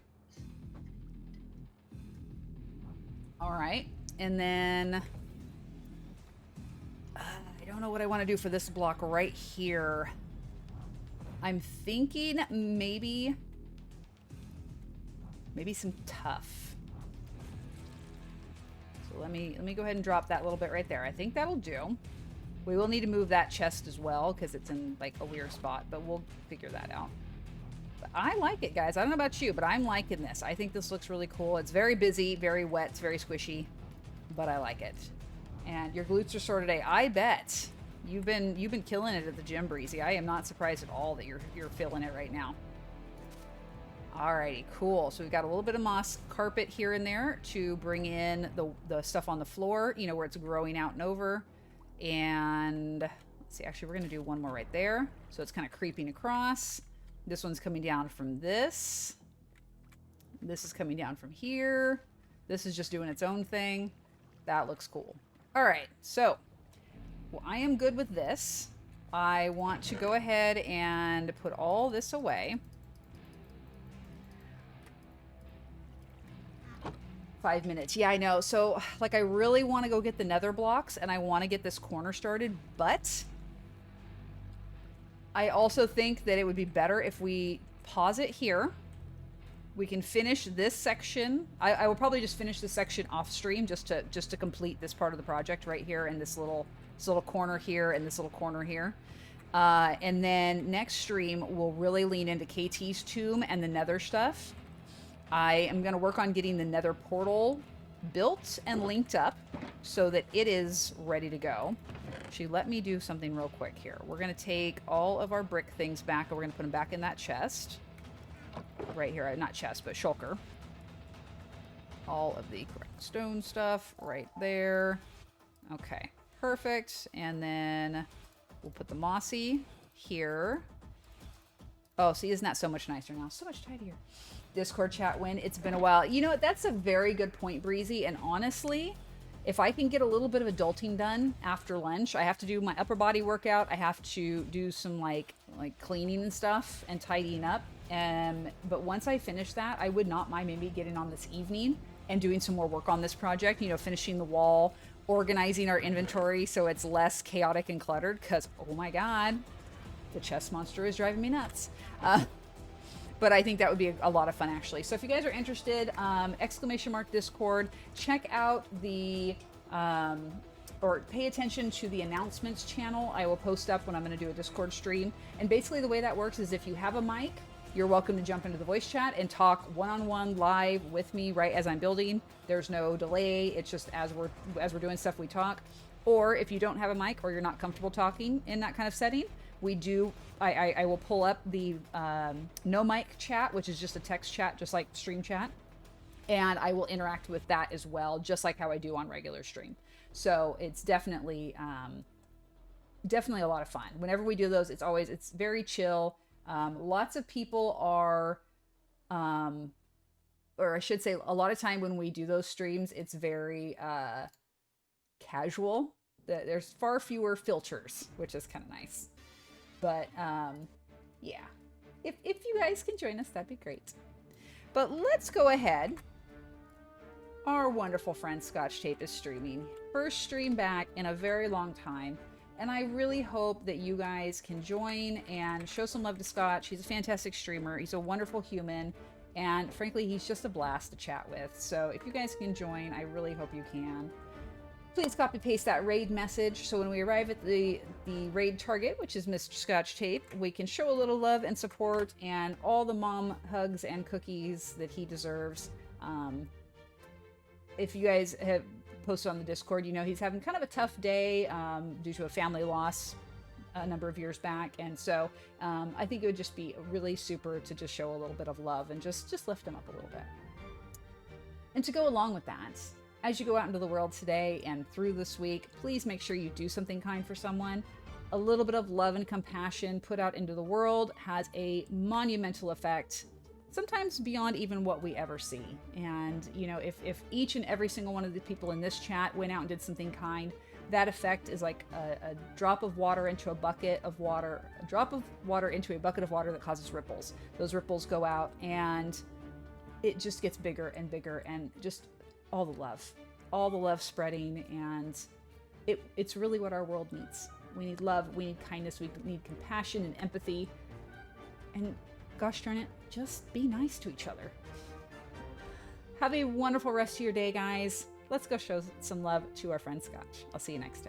All right. And then I don't know what I want to do for this block right here. I'm thinking maybe some tough. So let me go ahead and drop that little bit right there. I think that'll do. We will need to move that chest as well because it's in like a weird spot, but we'll figure that out. But I like it, guys. I don't know about you, but I'm liking this. I think this looks really cool. It's very busy, very wet, it's very squishy, but I like it. And your glutes are sore today. I bet. You've been killing it at the gym, Breezy. I am not surprised at all that you're feeling it right now. Alrighty, cool. So we've got a little bit of moss carpet here and there to bring in the stuff on the floor, you know, where it's growing out and over. And let's see, actually, we're going to do one more right there. So it's kind of creeping across. This one's coming down from this. This is coming down from here. This is just doing its own thing. That looks cool. All right, so well, I am good with this. I want to go ahead and put all this away. 5 minutes. Yeah, I know. So, like, I really want to go get the nether blocks and I want to get this corner started, but I also think that it would be better if we pause it here. We can finish this section. I will probably just finish this section off stream just to complete this part of the project right here and this little corner here and this little corner here. And then next stream we'll really lean into KT's tomb and the nether stuff. I am going to work on getting the nether portal built and linked up so that it is ready to go. Actually, let me do something real quick here. We're going to take all of our brick things back and we're going to put them back in that chest. Right here, not chest, but shulker. All of the correct stone stuff right there. Okay, perfect. And then we'll put the mossy here. Oh, see, isn't that so much nicer now? So much tidier. Discord chat win. It's been a while. You know, that's a very good point, Breezy. And honestly, if I can get a little bit of adulting done after lunch, I have to do my upper body workout. I have to do some like cleaning and stuff and tidying up. But once I finish that, I would not mind maybe getting on this evening and doing some more work on this project, you know, finishing the wall, organizing our inventory so it's less chaotic and cluttered because, oh my God, the chest monster is driving me nuts. But I think that would be a lot of fun, actually. So if you guys are interested, !Discord, check out the, or pay attention to the announcements channel. I will post up when I'm going to do a Discord stream. And basically the way that works is if you have a mic, you're welcome to jump into the voice chat and talk one-on-one live with me right as I'm building. There's no delay. It's just as we're doing stuff, we talk. Or if you don't have a mic or you're not comfortable talking in that kind of setting, I will pull up the no mic chat, which is just a text chat, just like stream chat. And I will interact with that as well, just like how I do on regular stream. So it's definitely a lot of fun. Whenever we do those, it's very chill. Lots of people are, or I should say a lot of time when we do those streams, it's very casual. There's far fewer filters, which is kind of nice. But yeah, if you guys can join us, that'd be great. But let's go ahead. Our wonderful friend Scotch Tape is streaming. First stream back in a very long time. And I really hope that you guys can join and show some love to Scotch. He's a fantastic streamer. He's a wonderful human. And frankly, he's just a blast to chat with. So if you guys can join, I really hope you can. Please copy paste that raid message so when we arrive at the raid target, which is Mr. Scotch Tape, we can show a little love and support and all the mom hugs and cookies that he deserves. If you guys have posted on the Discord, you know he's having kind of a tough day due to a family loss a number of years back, and so I think it would just be really super to just show a little bit of love and just lift him up a little bit. And to go along with that, as you go out into the world today and through this week, please make sure you do something kind for someone. A little bit of love and compassion put out into the world has a monumental effect, sometimes beyond even what we ever see. And, you know, if each and every single one of the people in this chat went out and did something kind, that effect is like a drop of water into a bucket of water, a drop of water into a bucket of water that causes ripples. Those ripples go out and it just gets bigger and bigger, and just all the love spreading, and it's really what our world needs. We need love, we need kindness, we need compassion and empathy, and gosh darn it, just be nice to each other. Have a wonderful rest of your day, guys. Let's go show some love to our friend Scotch. I'll see you next time.